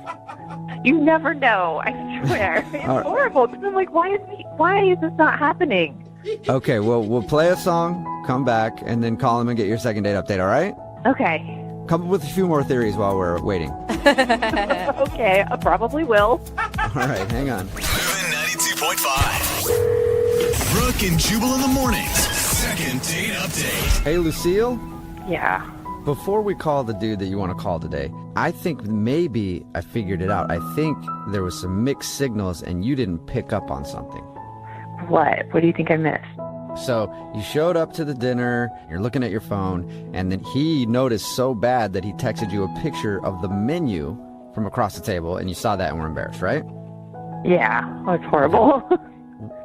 You never know, I swear. It's horrible. Because I'm like, why is this not happening? Okay, well, we'll play a song, come back, and then call him and get your second date update, all right? Okay. Come up with a few more theories while we're waiting. Okay, I probably will. All right, hang on. 92.5. Brooke and Jubal in the mornings. Second date update. Hey, Lucille? Yeah. Before we call the dude that you want to call today, I think maybe I figured it out. I think there was some mixed signals and you didn't pick up on something. What? What do you think I missed? So you showed up to the dinner, you're looking at your phone, and then he noticed so bad that he texted you a picture of the menu from across the table, and you saw that and were embarrassed, right? Yeah, that's horrible.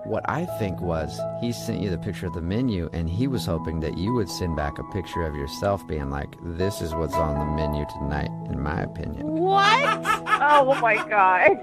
what I think was he sent you the picture of the menu, and he was hoping that you would send back a picture of yourself being like, this is what's on the menu tonight, in my opinion. What? Oh, my God.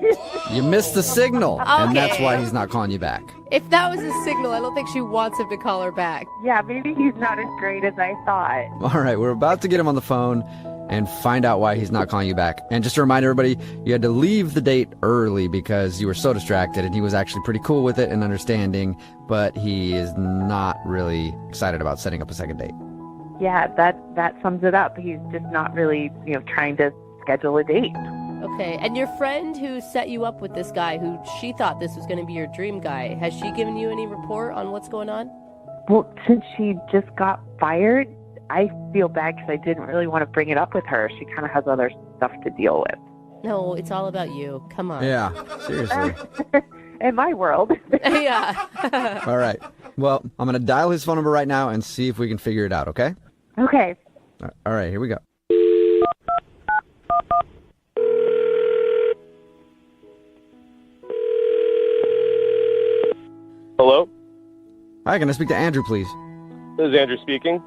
You missed the signal, and that's Okay. why he's not calling you back. If that was a signal, I don't think she wants him to call her back. Yeah, maybe he's not as great as I thought. All right, we're about to get him on the phone and find out why he's not calling you back. And just to remind everybody, you had to leave the date early because you were so distracted, and he was actually pretty cool with it and understanding, but he is not really excited about setting up a second date. Yeah, that sums it up. He's just not really, trying to schedule a date. Okay, and your friend who set you up with this guy, who she thought this was going to be your dream guy, has she given you any report on what's going on? Well, since she just got fired, I feel bad because I didn't really want to bring it up with her. She kind of has other stuff to deal with. No, it's all about you. Come on. Yeah, seriously. In my world. Yeah. All right. Well, I'm going to dial his phone number right now and see if we can figure it out, okay? Okay. All right, here we go. Hello? Hi, can I speak to Andrew, please? This is Andrew speaking.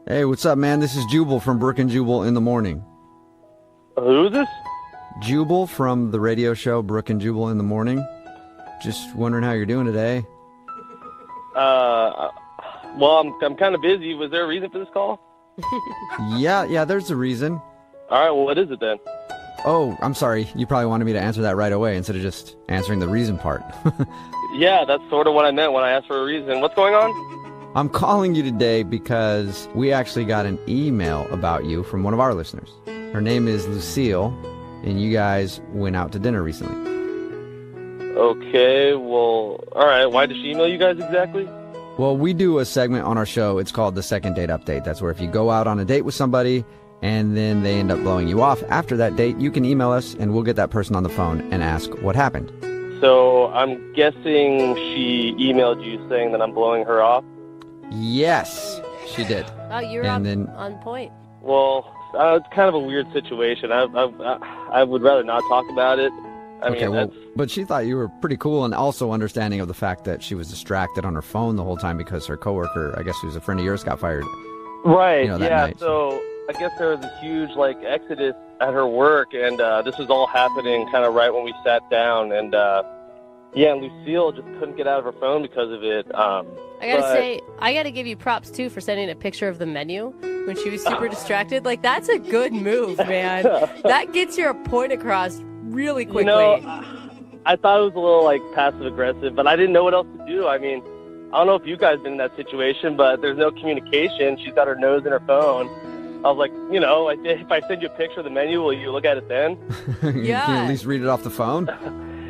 Hey, what's up, man? This is Jubal from Brook and Jubal in the Morning. Who is this? Jubal from the radio show Brook and Jubal in the Morning. Just wondering how you're doing today. Well, I'm kind of busy. Was there a reason for this call? Yeah, there's a reason. All right, well, what is it then? Oh, I'm sorry. You probably wanted me to answer that right away instead of just answering the reason part. Yeah, that's sort of what I meant when I asked for a reason. What's going on? I'm calling you today because we actually got an email about you from one of our listeners. Her name is Lucille, and you guys went out to dinner recently. Okay, well, all right. Why did she email you guys exactly? Well, we do a segment on our show. It's called the Second Date Update. That's where if you go out on a date with somebody and then they end up blowing you off after that date, you can email us and we'll get that person on the phone and ask what happened. So I'm guessing she emailed you saying that I'm blowing her off? Yes, she did. Oh, you're on point. Well, it's kind of a weird situation. I would rather not talk about it. I mean, but she thought you were pretty cool and also understanding of the fact that she was distracted on her phone the whole time because her coworker, I guess who was a friend of yours, got fired. Right, that yeah. night. So I guess there was a huge, exodus at her work, and this was all happening kind of right when we sat down, and Lucille just couldn't get out of her phone because of it. I gotta give you props too for sending a picture of the menu when she was super distracted. That's a good move, man. That gets your point across really quickly. I thought it was a little passive aggressive, but I didn't know what else to do. I mean, I don't know if you guys been in that situation, but there's no communication. She's got her nose in her phone. I was like, if I send you a picture of the menu, will you look at it then? Yeah. Can you at least read it off the phone?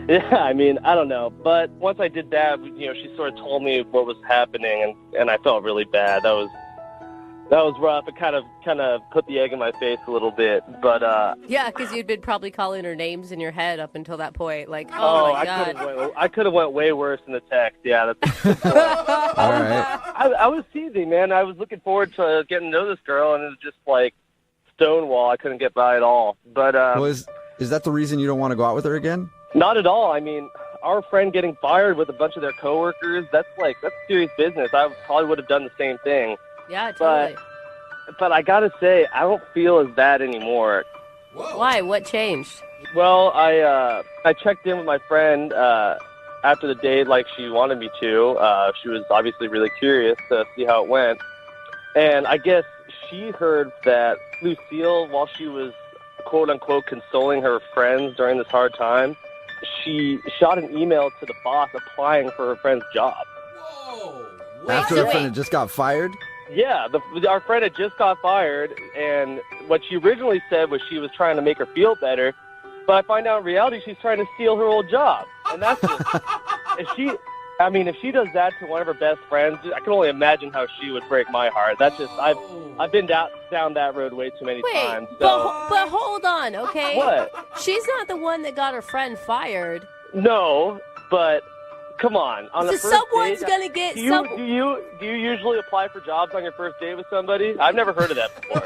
Yeah, I mean, I don't know. But once I did that, she sort of told me what was happening, and I felt really bad. That was rough. It kind of put the egg in my face a little bit. But yeah, because you'd been probably calling her names in your head up until that point. My God. I could have went way worse in the text. Yeah, that's all right. I was teasing, man. I was looking forward to getting to know this girl, and it was just stonewall. I couldn't get by at all. But is that the reason you don't want to go out with her again? Not at all. I mean, our friend getting fired with a bunch of their coworkers, that's serious business. I probably would have done the same thing. Yeah, totally. But I gotta say, I don't feel as bad anymore. Whoa. Why? What changed? Well, I checked in with my friend after the date like she wanted me to. She was obviously really curious to see how it went. And I guess she heard that Lucille, while she was quote-unquote consoling her friends during this hard time, she shot an email to the boss applying for her friend's job. Whoa! After her friend had just got fired? Yeah, our friend had just got fired, and what she originally said was she was trying to make her feel better, but I find out in reality she's trying to steal her old job. And that's just, if she does that to one of her best friends, I can only imagine how she would break my heart. That's just, I've been down that road way too many times. So. But hold on, okay? What? She's not the one that got her friend fired. No, but Come on the So first someone's date, gonna get do you usually apply for jobs on your first date with somebody? I've never heard of that before.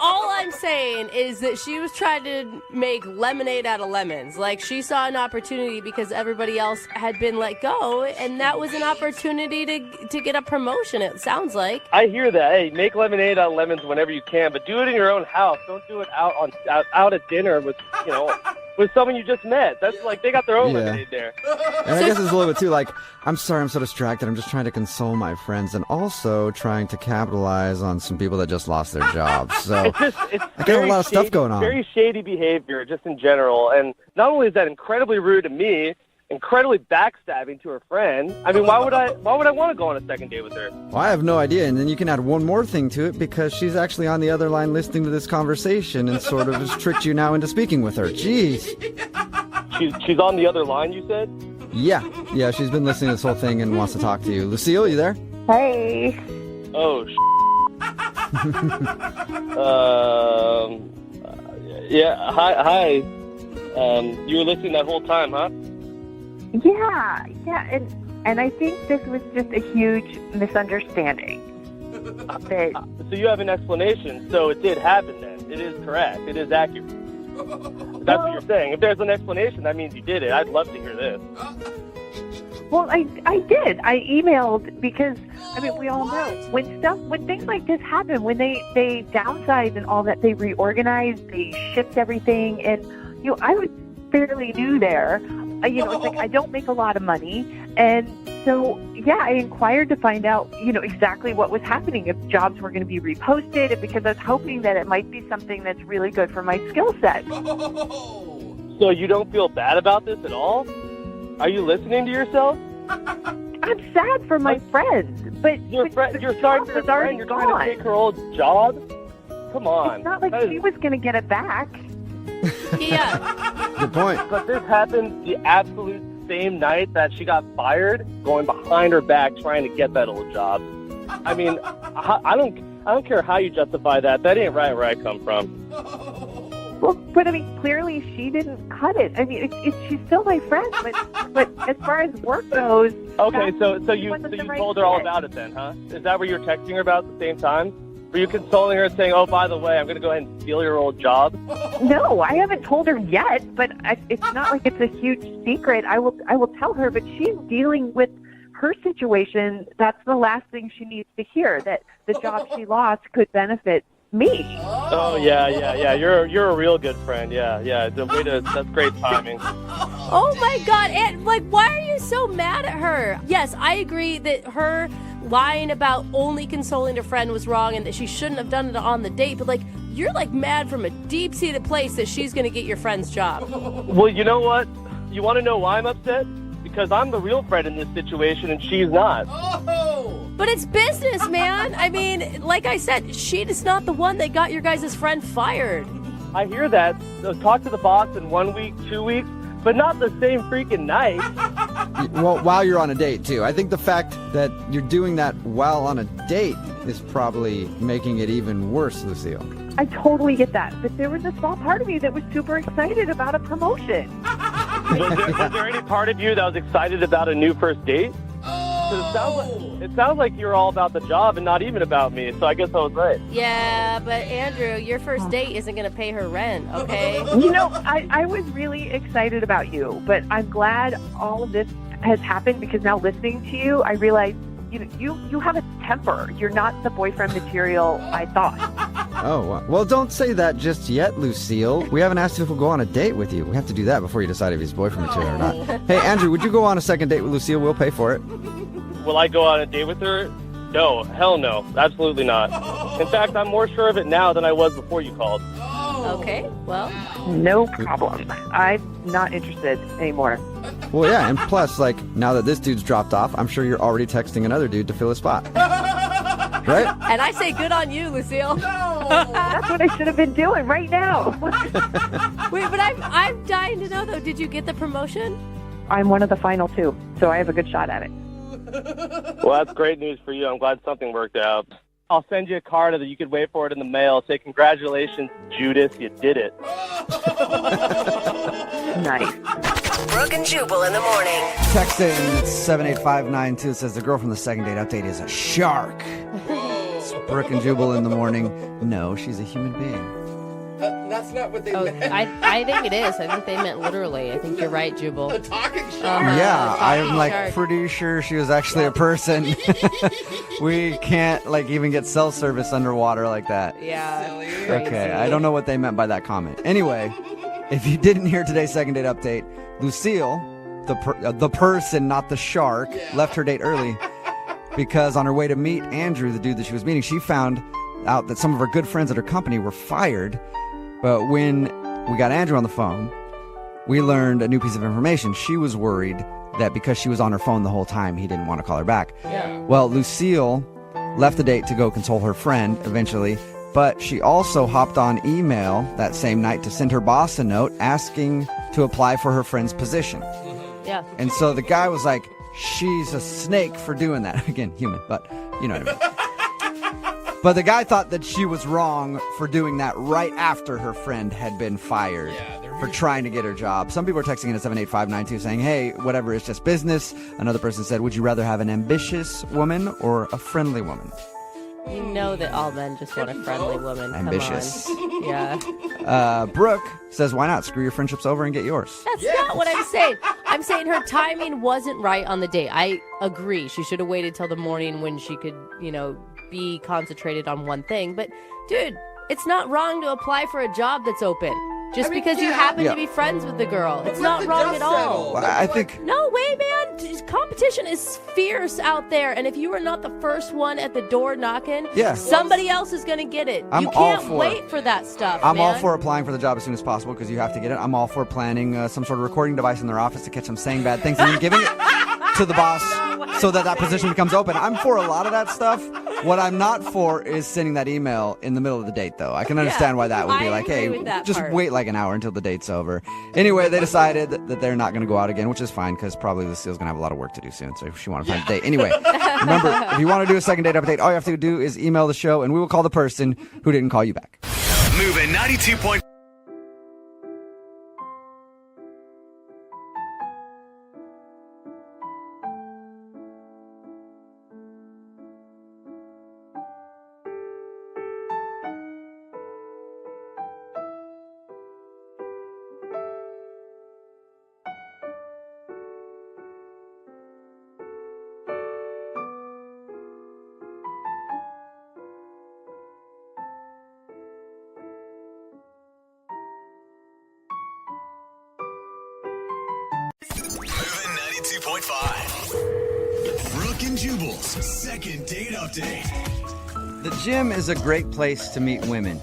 All I'm saying is that she was trying to make lemonade out of lemons. Like, she saw an opportunity because everybody else had been let go, and that was an opportunity to get a promotion, it sounds like. I hear that. Hey, make lemonade out of lemons whenever you can, but do it in your own house. Don't do it out at dinner with someone you just met. That's like they got their own lemonade there. And I guess it's a little bit too like, I'm sorry, I'm so distracted. I'm just trying to console my friends and also trying to capitalize on some people that just lost their jobs. So it's I got a lot of stuff going on. Very shady behavior, just in general. And not only is that incredibly rude to me, incredibly backstabbing to her friend. I mean, why would I want to go on a second date with her? Well, I have no idea. And then you can add one more thing to it because she's actually on the other line listening to this conversation and sort of has tricked you now into speaking with her. Jeez. She's on the other line, you said? Yeah, she's been listening to this whole thing and wants to talk to you. Lucille, you there? Hey. Oh, yeah, hi. You were listening that whole time, huh? Yeah, and I think this was just a huge misunderstanding. So you have an explanation. So it did happen then. It is correct. It is accurate. That's what you're saying. If there's an explanation, that means you did it. I'd love to hear this. Well, I did. I emailed because, I mean, we all know when things like this happen, when they downsize and all that, they reorganize, they shift everything, and I was fairly new there. It's like I don't make a lot of money, and so I inquired to find out exactly what was happening, if jobs were going to be reposted, because I was hoping that it might be something that's really good for my skill set. So you don't feel bad about this at all? Are you listening to yourself? I'm sad for my friend, but you're sorry for your friend. You're trying to take her old job. Come on. It's not like she was going to get it back. Yeah. Good point. But this happened the absolute same night that she got fired, going behind her back trying to get that old job. I mean, I don't care how you justify that. That ain't right where I come from. Well, but I mean, clearly she didn't cut it. I mean, she's still my friend, but as far as work goes, okay. So you told her all about it then, huh? Is that what you're texting her about at the same time? Were you consoling her and saying, "Oh, by the way, I'm going to go ahead and steal your old job"? No, I haven't told her yet. But it's not like it's a huge secret. I will tell her. But she's dealing with her situation. That's the last thing she needs to hear. That the job she lost could benefit me. Oh yeah. You're a real good friend. Yeah. That's great timing. Oh my God! And why are you so mad at her? Yes, I agree that her lying about only consoling her friend was wrong and that she shouldn't have done it on the date. But you're mad from a deep-seated place that she's going to get your friend's job. Well, you know what? You want to know why I'm upset? Because I'm the real friend in this situation and she's not. But it's business, man. I mean, like I said, she is not the one that got your guys' friend fired. I hear that. So talk to the boss in 1 week, 2 weeks, but not the same freaking night. Well, while you're on a date, too. I think the fact that you're doing that while on a date is probably making it even worse, Lucille. I totally get that. But there was a small part of me that was super excited about a promotion. Was there any part of you that was excited about a new first date? It sounds like you're all about the job and not even about me, so I guess I was right. Yeah, but Andrew, your first date isn't going to pay her rent, okay? I was really excited about you, but I'm glad all of this has happened because now listening to you, I realize you have a temper. You're not the boyfriend material I thought. Oh, well, don't say that just yet, Lucille. We haven't asked if we'll go on a date with you. We have to do that before you decide if he's boyfriend material or not. Hey, Andrew, would you go on a second date with Lucille? We'll pay for it. Will I go on a date with her? No, hell no. Absolutely not. In fact, I'm more sure of it now than I was before you called. Okay, well. No problem. I'm not interested anymore. Well, yeah, and plus, now that this dude's dropped off, I'm sure you're already texting another dude to fill his spot. Right? And I say good on you, Lucille. That's what I should have been doing right now. Wait, but I'm dying to know, though, did you get the promotion? I'm one of the final two, so I have a good shot at it. Well, that's great news for you. I'm glad something worked out. I'll send you a card that you could wait for it in the mail. Say, congratulations, Judas, you did it. Nice. Brooke and Jubal in the morning. Text in 78592. It says the girl from the second date update is a shark. It's Brooke and Jubal in the morning. No, she's a human being. That's not what they Oh, meant. I think it is. I think they meant literally. I think you're right, Jubal. A talking shark. Yeah, I'm talking like shark. pretty sure she was actually a person. We can't like even get cell service underwater like that. Yeah. Okay, I don't know what they meant by that comment. Anyway, if you didn't hear today's second date update, Lucille, the person, not the shark, left her date early because on her way to meet Andrew, the dude that she was meeting, she found out that some of her good friends at her company were fired. But when we got Andrew on the phone, we learned a new piece of information. She was worried that because she was on her phone the whole time, he didn't want to call her back. Yeah. Well, Lucille left the date to go console her friend eventually, but she also hopped on email that same night to send her boss a note asking to apply for her friend's position. Yeah. And so the guy was like, she's a snake for doing that. Again, human, but you know what I mean. But the guy thought that she was wrong for doing that right after her friend had been fired for trying to get her job. Some people are texting in at 78592 saying, hey, whatever, it's just business. Another person said, would you rather have an ambitious woman or a friendly woman? You know that all men just want a friendly woman. Ambitious. Come on. Yeah. Brooke says, why not? Screw your friendships over and get yours. That's not what I'm saying. I'm saying her timing wasn't right on the date. I agree. She should have waited till the morning when she could, be concentrated on one thing. But, dude, it's not wrong to apply for a job that's open. Just because you happen to be friends with the girl. It's not wrong at all. Well, I think... No way, man. Competition is fierce out there. And if you are not the first one at the door knocking, somebody else is going to get it. You can't wait for that stuff, I'm all man. for applying for the job as soon as possible because you have to get it. I'm all for planning some sort of recording device in their office to catch them saying bad things and then giving it to the boss so that position becomes open. I'm for a lot of that stuff. What I'm not for is sending that email in the middle of the date, though. I can understand why that would be like, hey, just wait like an hour until the date's over. Anyway, they decided that they're not going to go out again, which is fine because probably Lucille's going to have a lot of work to do soon, so if she wants to find a date. Anyway, remember, if you want to do a second date update, all you have to do is email the show, and we will call the person who didn't call you back. Moving 92.5. Moving 92.5. Brooke and Jubal's second date update. The gym is a great place to meet women.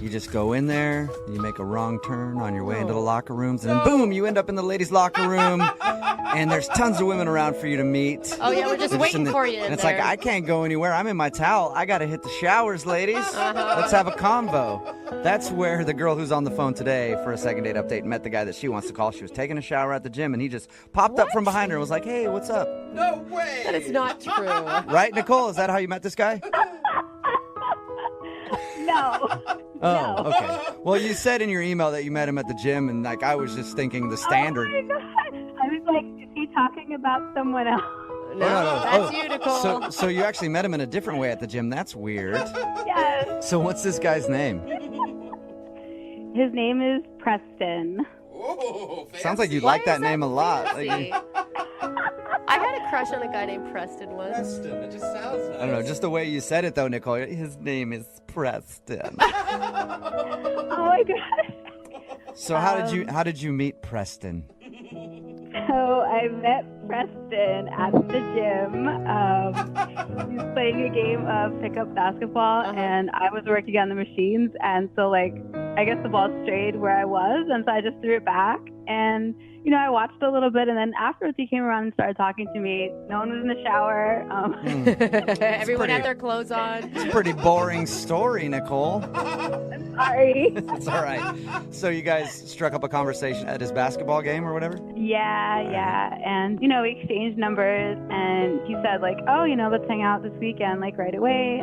You just go in there, you make a wrong turn on your way into the locker rooms, and then boom, you end up in the ladies' locker room, and there's tons of women around for you to meet. Oh, yeah, we're just waiting for you in And it's there. like, I can't go anywhere. I'm in my towel. I got to hit the showers, ladies. Let's have a convo. That's where the girl who's on the phone today for a second date update met the guy that she wants to call. She was taking a shower at the gym, and he just popped up from behind her and was like, hey, what's up? No way. That is not true. Right, Nicole? Is that how you met this guy? No. Oh, okay. Well, you said in your email that you met him at the gym, and like I was just thinking the standard. Oh my God. I was like, is he talking about someone else? No, that's you, Nicole. So you actually met him in a different way at the gym. That's weird. Yes. So what's this guy's name? His name is Preston. Whoa, Sounds like you like that name a lot. Like, See? I had a crush on a guy named Preston once. Preston. It just sounds nice. I don't know, just the way you said it though, Nicole. His name is Preston. Oh my God. So how did you meet Preston? So I met Preston at the gym. He was playing a game of pickup basketball, and I was working on the machines. And so, like, I guess the ball strayed where I was, and so I just threw it back. And I watched a little bit, and then afterwards he came around and started talking to me. No one was in the shower. Everyone had their clothes on. It's a pretty boring story, Nicole. I'm sorry. It's all right. So you guys struck up a conversation at his basketball game or whatever? Yeah. And, we exchanged numbers, and he said, like, oh, let's hang out this weekend, like, right away.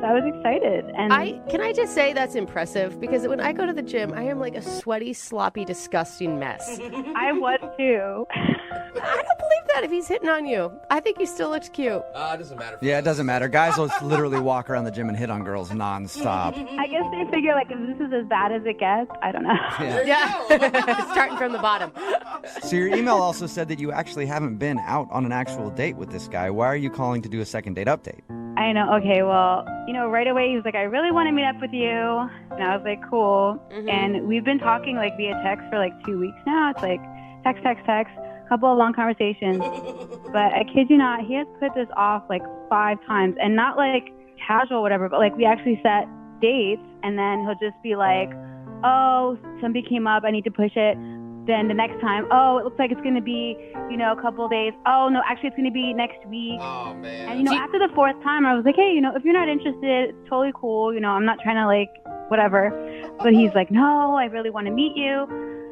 So I was excited. And Can I just say that's impressive? Because when I go to the gym, I am like a sweaty, sloppy, disgusting mess. I was too. I don't believe that if he's hitting on you. I think he still looks cute. It doesn't matter. Yeah, it doesn't matter. Guys will literally walk around the gym and hit on girls nonstop. I guess they figure, like, if this is as bad as it gets, I don't know. Yeah. Starting from the bottom. So your email also said that you actually haven't been out on an actual date with this guy. Why are you calling to do a second date update? I know. Okay, well, right away he was like, I really want to meet up with you. And I was like, cool. Mm-hmm. And we've been talking, like, via text for, like, 2 weeks now. It's like text, couple of long conversations. But I kid you not, he has put this off, like, 5 times. And not, like, casual whatever, but, like, we actually set dates. And then he'll just be like, oh, something came up. I need to push it. Then the next time, oh, it looks like it's going to be, a couple of days. Oh, no, actually it's going to be next week. Oh, man. And, after the 4th time, I was like, hey, if you're not interested, it's totally cool. I'm not trying to, like, whatever. But he's like, no, I really want to meet you.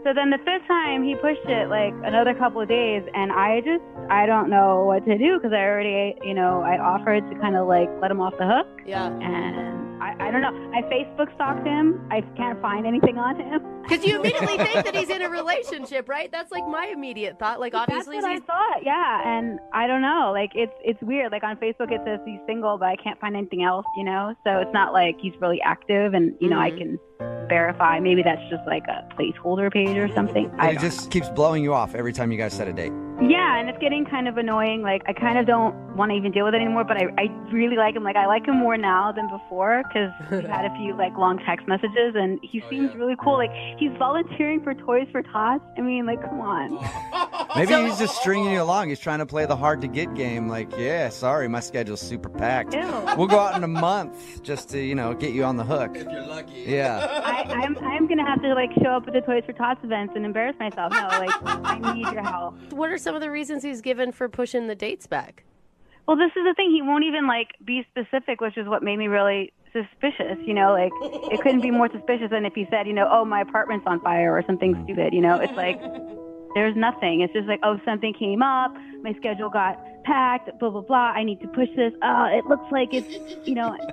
So then the 5th time, he pushed it, like, another couple of days. And I don't know what to do because I already, I offered to kind of, like, let him off the hook. Yeah. And I don't know. I Facebook stalked him. I can't find anything on him. Because you immediately think that he's in a relationship, right? That's like my immediate thought. Like, obviously, that's what I thought. Yeah, and I don't know. Like, it's weird. Like on Facebook, it says he's single, but I can't find anything else. So it's not like he's really active, and I can verify. Maybe that's just like a placeholder page or something. It just keeps blowing you off every time you guys set a date. Yeah, and it's getting kind of annoying. Like, I kind of don't want to even deal with it anymore, but I really like him. Like, I like him more now than before because we've had a few, like, long text messages, and he seems really cool. Like, he's volunteering for Toys for Tots. I mean, like, come on. Maybe he's just stringing you along. He's trying to play the hard-to-get game. Like, yeah, sorry, my schedule's super packed. Ew. We'll go out in a month just to, get you on the hook. If you're lucky. Yeah. I'm going to have to, like, show up at the Toys for Tots events and embarrass myself. No, like, I need your help. What are some of the reasons he's given for pushing the dates back? Well, this is the thing. He won't even, like, be specific, which is what made me really suspicious. Like, it couldn't be more suspicious than if he said, oh, my apartment's on fire or something stupid. It's like, there's nothing. It's just like, oh, something came up. My schedule got packed, blah, blah, blah. I need to push this. It looks like it's,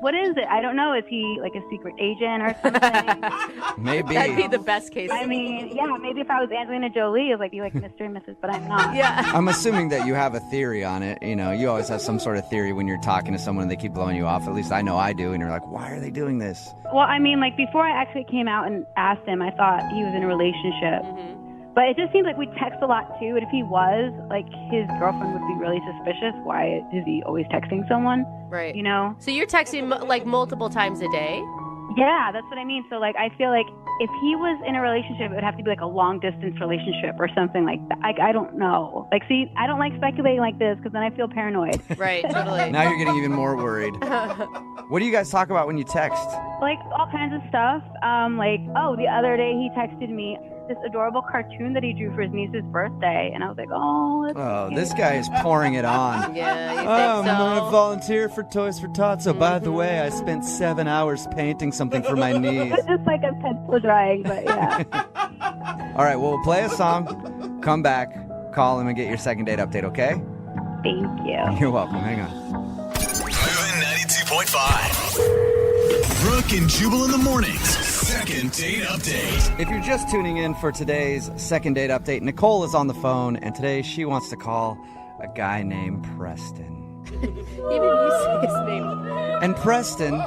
what is it? I don't know. Is he like a secret agent or something? Maybe. That'd be the best case. I mean, yeah, maybe if I was Angelina Jolie, it's like, you like Mr. and Mrs., but I'm not. Yeah. I'm assuming that you have a theory on it. You always have some sort of theory when you're talking to someone and they keep blowing you off. At least I know I do. And you're like, why are they doing this? Well, I mean, like, before I actually came out and asked him, I thought he was in a relationship. Mm-hmm. But it just seems like we text a lot, too. And if he was, like, his girlfriend would be really suspicious. Why is he always texting someone? Right. So you're texting, like, multiple times a day? Yeah, that's what I mean. So, like, I feel like if he was in a relationship, it would have to be, like, a long-distance relationship or something like that. I don't know. Like, see, I don't like speculating like this because then I feel paranoid. Right, totally. Now you're getting even more worried. What do you guys talk about when you text? Like, all kinds of stuff. The other day he texted me this adorable cartoon that he drew for his niece's birthday, and I was like, that's this guy is pouring it on. Yeah, you think I'm so? going to volunteer for Toys for Tots. So, by the way, I spent 7 hours painting something for my niece. It's just like a pencil drawing, but yeah. All right, well, we'll play a song, come back, call him, and get your second date update, okay? Thank you. You're welcome. Hang on. Moving 92.5. Brooke and Jubal in the mornings. Second date update. If you're just tuning in for today's second date update, Nicole is on the phone, and today she wants to call a guy named Preston. Even you say his name. And Preston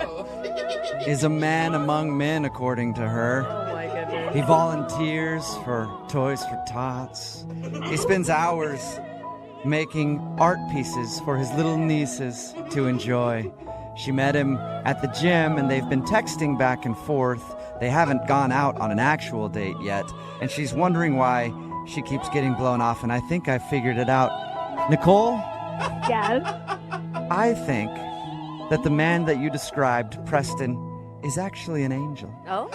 is a man among men, according to her. Oh, my goodness. He volunteers for Toys for Tots. He spends hours making art pieces for his little nieces to enjoy. She met him at the gym, and they've been texting back and forth. They haven't gone out on an actual date yet, and she's wondering why she keeps getting blown off, and I think I figured it out. Nicole? Yes? I think that the man that you described, Preston, is actually an angel. Oh?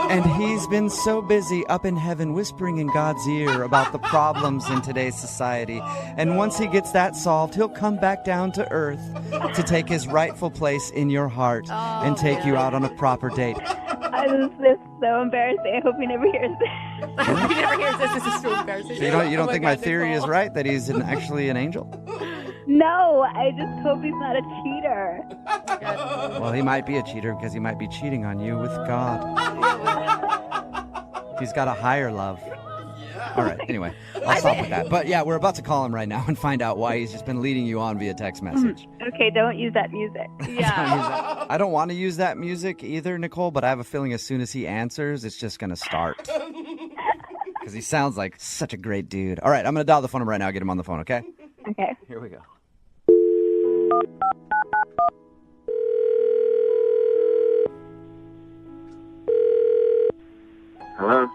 And he's been so busy up in heaven whispering in God's ear about the problems in today's society. And once he gets that solved, he'll come back down to earth to take his rightful place in your heart and take you out on a proper date. This is so embarrassing. I hope he never hears this. He never hears this. This is so embarrassing. So you don't think my theory is right, that he's actually an angel? No, I just hope he's not a cheater. Well, he might be a cheater because he might be cheating on you with God. He's got a higher love. All right, anyway, I'll stop with that. But yeah, we're about to call him right now and find out why he's just been leading you on via text message. Okay, don't use that music. Yeah. I don't want to use that music either, Nicole, but I have a feeling as soon as he answers, it's just going to start. Because he sounds like such a great dude. All right, I'm going to dial the phone number right now, get him on the phone, okay? Okay. Here we go. Hello?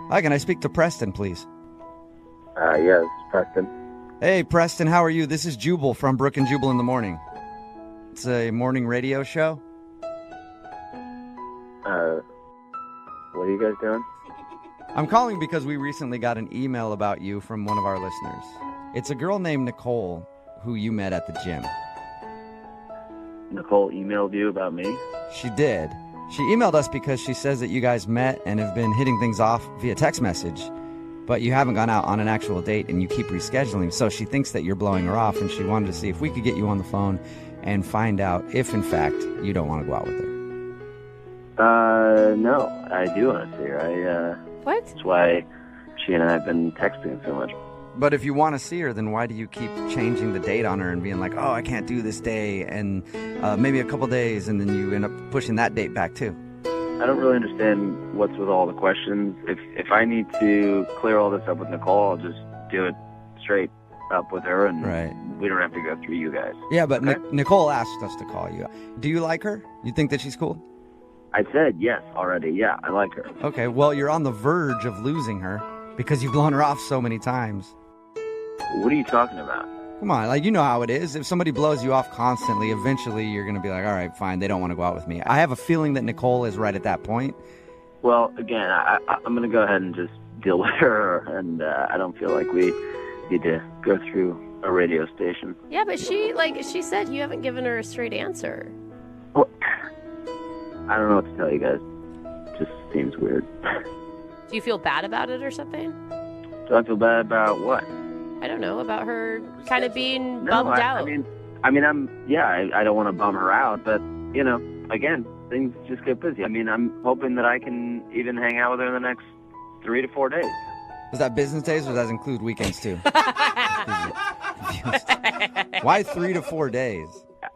Hi, can I speak to Preston, please? Yes, Preston. Hey, Preston, how are you? This is Jubal from Brook and Jubal in the Morning. It's a morning radio show. What are you guys doing? I'm calling because we recently got an email about you from one of our listeners. It's a girl named Nicole who you met at the gym. Nicole emailed you about me? She did. She emailed us because she says that you guys met and have been hitting things off via text message, but you haven't gone out on an actual date and you keep rescheduling. So she thinks that you're blowing her off, and she wanted to see if we could get you on the phone and find out if, in fact, you don't want to go out with her. No, I do want to see her. What? That's why she and I have been texting so much. But if you want to see her, then why do you keep changing the date on her and being like, oh, I can't do this day, and maybe a couple days, and then you end up pushing that date back too? I don't really understand what's with all the questions. If I need to clear all this up with Nicole, I'll just do it straight up with her, and we don't have to go through you guys. Yeah, but Nicole asked us to call you. Do you like her? You think that she's cool? I said yes already. Yeah, I like her. Okay, well, you're on the verge of losing her because you've blown her off so many times. What are you talking about? Come on, like, you know how it is. If somebody blows you off constantly, eventually you're going to be like, all right, fine, they don't want to go out with me. I have a feeling that Nicole is right at that point. Well, again, I'm going to go ahead and just deal with her, and I don't feel like we need to go through a radio station. Yeah, but she said you haven't given her a straight answer. Well, I don't know what to tell you guys. It just seems weird. Do you feel bad about it or something? Do I feel bad about what? I don't know, about her kind of being bummed out. I don't want to bum her out, but, you know, again, things just get busy. I mean, I'm hoping that I can even hang out with her in the next 3 to 4 days. Is that business days, or does that include weekends too? Why 3 to 4 days?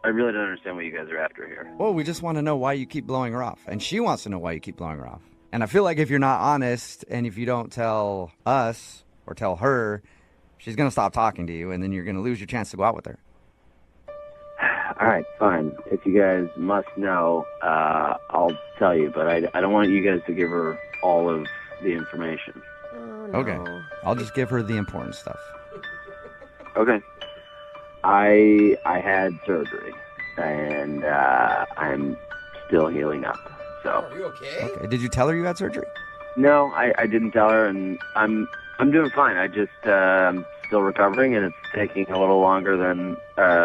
I really don't understand what you guys are after here. Well, we just want to know why you keep blowing her off. And she wants to know why you keep blowing her off. And I feel like if you're not honest, and if you don't tell us or tell her, she's going to stop talking to you, and then you're going to lose your chance to go out with her. All right, fine. If you guys must know, I'll tell you, but I don't want you guys to give her all of the information. Oh, no. Okay. I'll just give her the important stuff. Okay. I had surgery, and I'm still healing up. So. Are you okay? Okay. Did you tell her you had surgery? No, I didn't tell her, and I'm doing fine. I just I'm still recovering, and it's taking a little longer than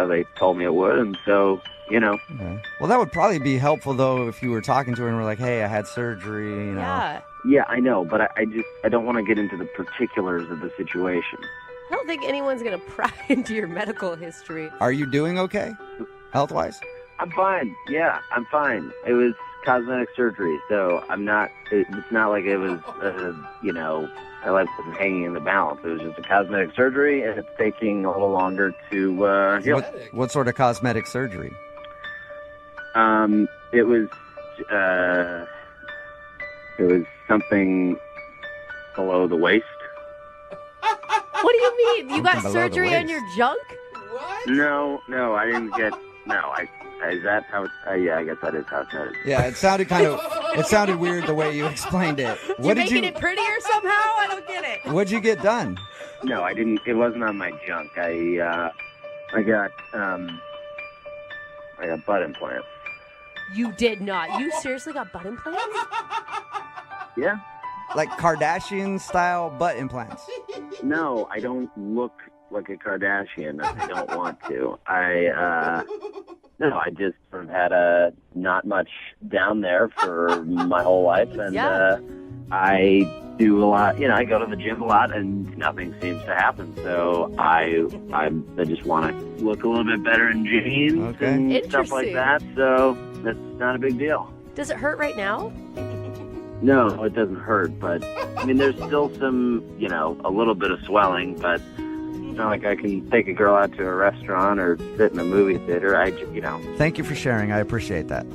they told me it would, and so, you know. Okay. Well, that would probably be helpful, though, if you were talking to her and were like, hey, I had surgery, you know. Yeah. Yeah, I know, but I don't want to get into the particulars of the situation. I don't think anyone's going to pry into your medical history. Are you doing okay, health-wise? I'm fine. Yeah, I'm fine. It was cosmetic surgery, so I'm not. It's not like it was, you know, my life wasn't hanging in the balance. It was just a cosmetic surgery, and it's taking a little longer to heal. What sort of cosmetic surgery? It was something below the waist. What do you mean? You got Below the surgery on waist. your junk? No, I didn't get. No, is that how? Yeah, I guess that is cosmetic. Yeah, it sounded weird the way you explained it. You're making it prettier somehow? I don't get it. What'd you get done? No, I didn't. It wasn't on my junk. I got butt implants. You did not. You seriously got butt implants? Yeah. Like Kardashian-style butt implants? No, I don't look like a Kardashian. I don't want to. No, I just sort of had not much down there for my whole life, and I do a lot. I go to the gym a lot, and nothing seems to happen. So I just want to look a little bit better in jeans and stuff like that. So that's not a big deal. Does it hurt right now? No, it doesn't hurt, but I mean, there's still some, a little bit of swelling, but it's not like I can take a girl out to a restaurant or sit in a movie theater. Thank you for sharing. I appreciate that.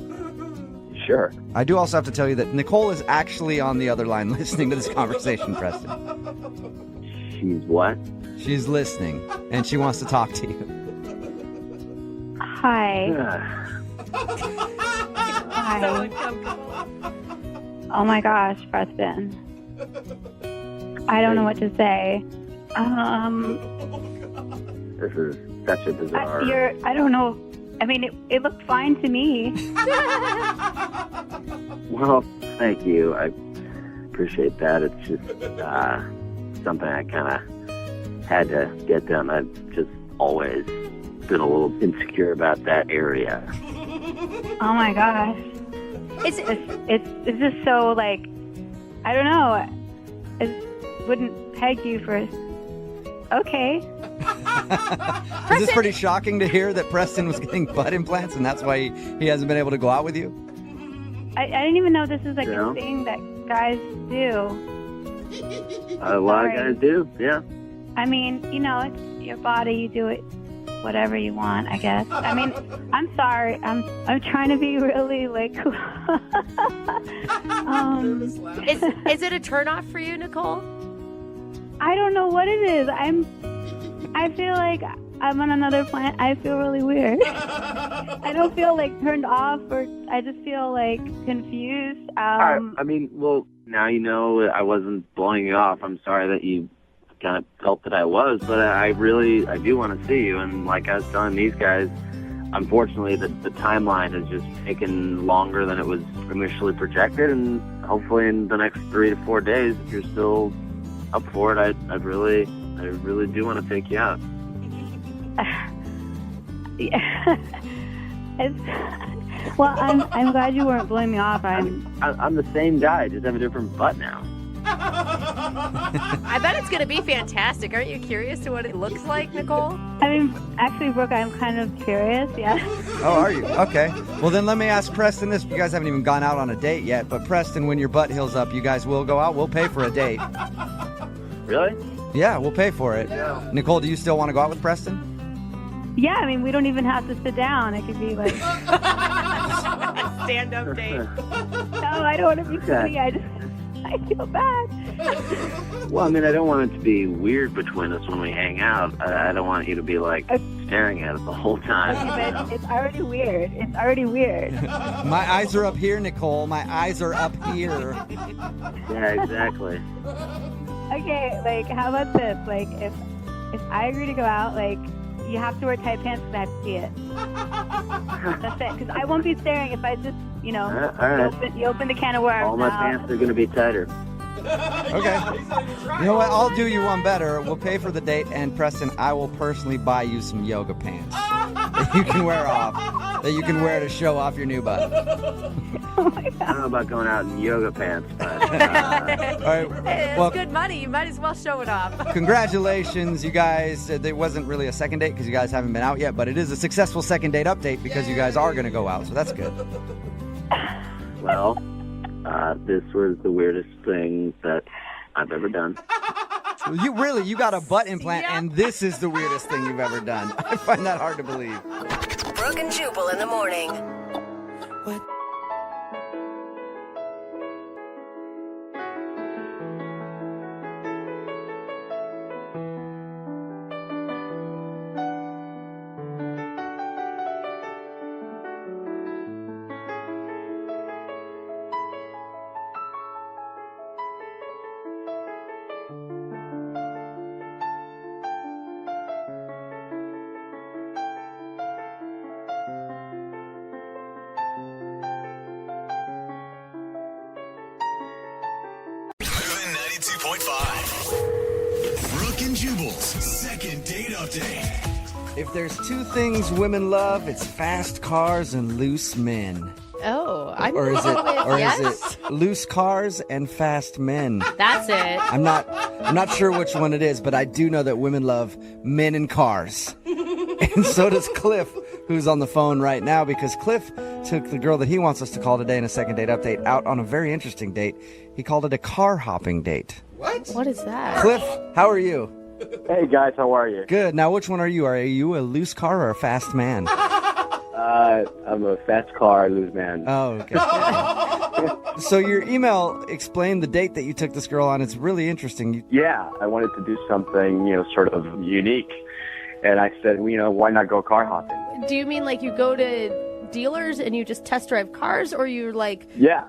Sure. I do also have to tell you that Nicole is actually on the other line listening to this conversation, Preston. She's what? She's listening, and she wants to talk to you. Hi. Hi. Oh my gosh, Preston. I don't know what to say. This is such a bizarre... I don't know. I mean, it looked fine to me. Well, thank you. I appreciate that. It's just something I kind of had to get done. I've just always been a little insecure about that area. Oh my gosh. It's just so, like, I don't know. I wouldn't peg you for... Okay. Is this pretty shocking to hear that Preston was getting butt implants and that's why he hasn't been able to go out with you? I didn't even know this is like a thing that guys do. A lot of guys do, yeah. I mean, it's your body. You do it whatever you want, I guess. I mean, I'm sorry. I'm trying to be really, like... Is it a turnoff for you, Nicole? I don't know what it is. I feel like I'm on another planet. I feel really weird. I don't feel like turned off, or I just feel like confused. I mean, well, now you know I wasn't blowing you off. I'm sorry that you kind of felt that I was, but I do want to see you. And like I was telling these guys, unfortunately, the timeline has just taken longer than it was initially projected. And hopefully in the next 3 to 4 days, if you're still up for it, I really do want to take you out. Well, I'm glad you weren't blowing me off. I'm the same guy, just have a different butt now. I bet it's going to be fantastic. Aren't you curious to what it looks like, Nicole? I mean, actually, Brooke, I'm kind of curious, yeah. Oh, are you? Okay. Well, then let me ask Preston this. You guys haven't even gone out on a date yet, but Preston, when your butt heals up, you guys will go out? We'll pay for a date. Really? Yeah, we'll pay for it. Yeah. Nicole, do you still want to go out with Preston? Yeah, I mean, we don't even have to sit down. It could be like... Stand-up date. No, I don't want to be silly. I feel bad. Well, I mean, I don't want it to be weird between us when we hang out. I don't want you to be, like, staring at it the whole time. Okay, but it's already weird. It's already weird. My eyes are up here, Nicole. My eyes are up here. Yeah, exactly. Okay, like, how about this? Like, if I agree to go out, like, you have to wear tight pants because I have to see it. That's it. Because I won't be staring if I just, all right. you open the can of worms. All my pants are going to be tighter. Okay. You know what? I'll do you one better. We'll pay for the date, and Preston, I will personally buy you some yoga pants that you can wear off, that you can wear to show off your new butt. Oh my God. I don't know about going out in yoga pants, but... All right. It's Well, good money. You might as well show it off. congratulations, you guys. There wasn't really a second date because you guys haven't been out yet, but it is a successful second date update because you guys are going to go out, so that's good. Well, this was the weirdest thing that I've ever done. You got a butt implant, and this is the weirdest thing you've ever done. I find that hard to believe. Brooke and Jubal in the morning. Moving 92.5. Brooke and Jubal's second date update. If there's two things women love, it's fast cars and loose men. Oh, I'm or is going with yes. it loose cars and fast men? That's it. I'm not sure which one it is, but I do know that women love men and cars. And so does Cliff, who's on the phone right now, because Cliff took the girl that he wants us to call today in a second date update out on a very interesting date. He called it a car hopping date. What? What is that? Cliff, how are you? Hey guys, how are you? Good. Now, which one are you? Are you a loose car or a fast man? I'm a fast car loose man. Oh, okay. So your email explained the date that you took this girl on. It's really interesting. Yeah, I wanted to do something, sort of unique. And I said, why not go car hopping? Do you mean like you go to dealers and you just test drive cars, or you're like... Yeah.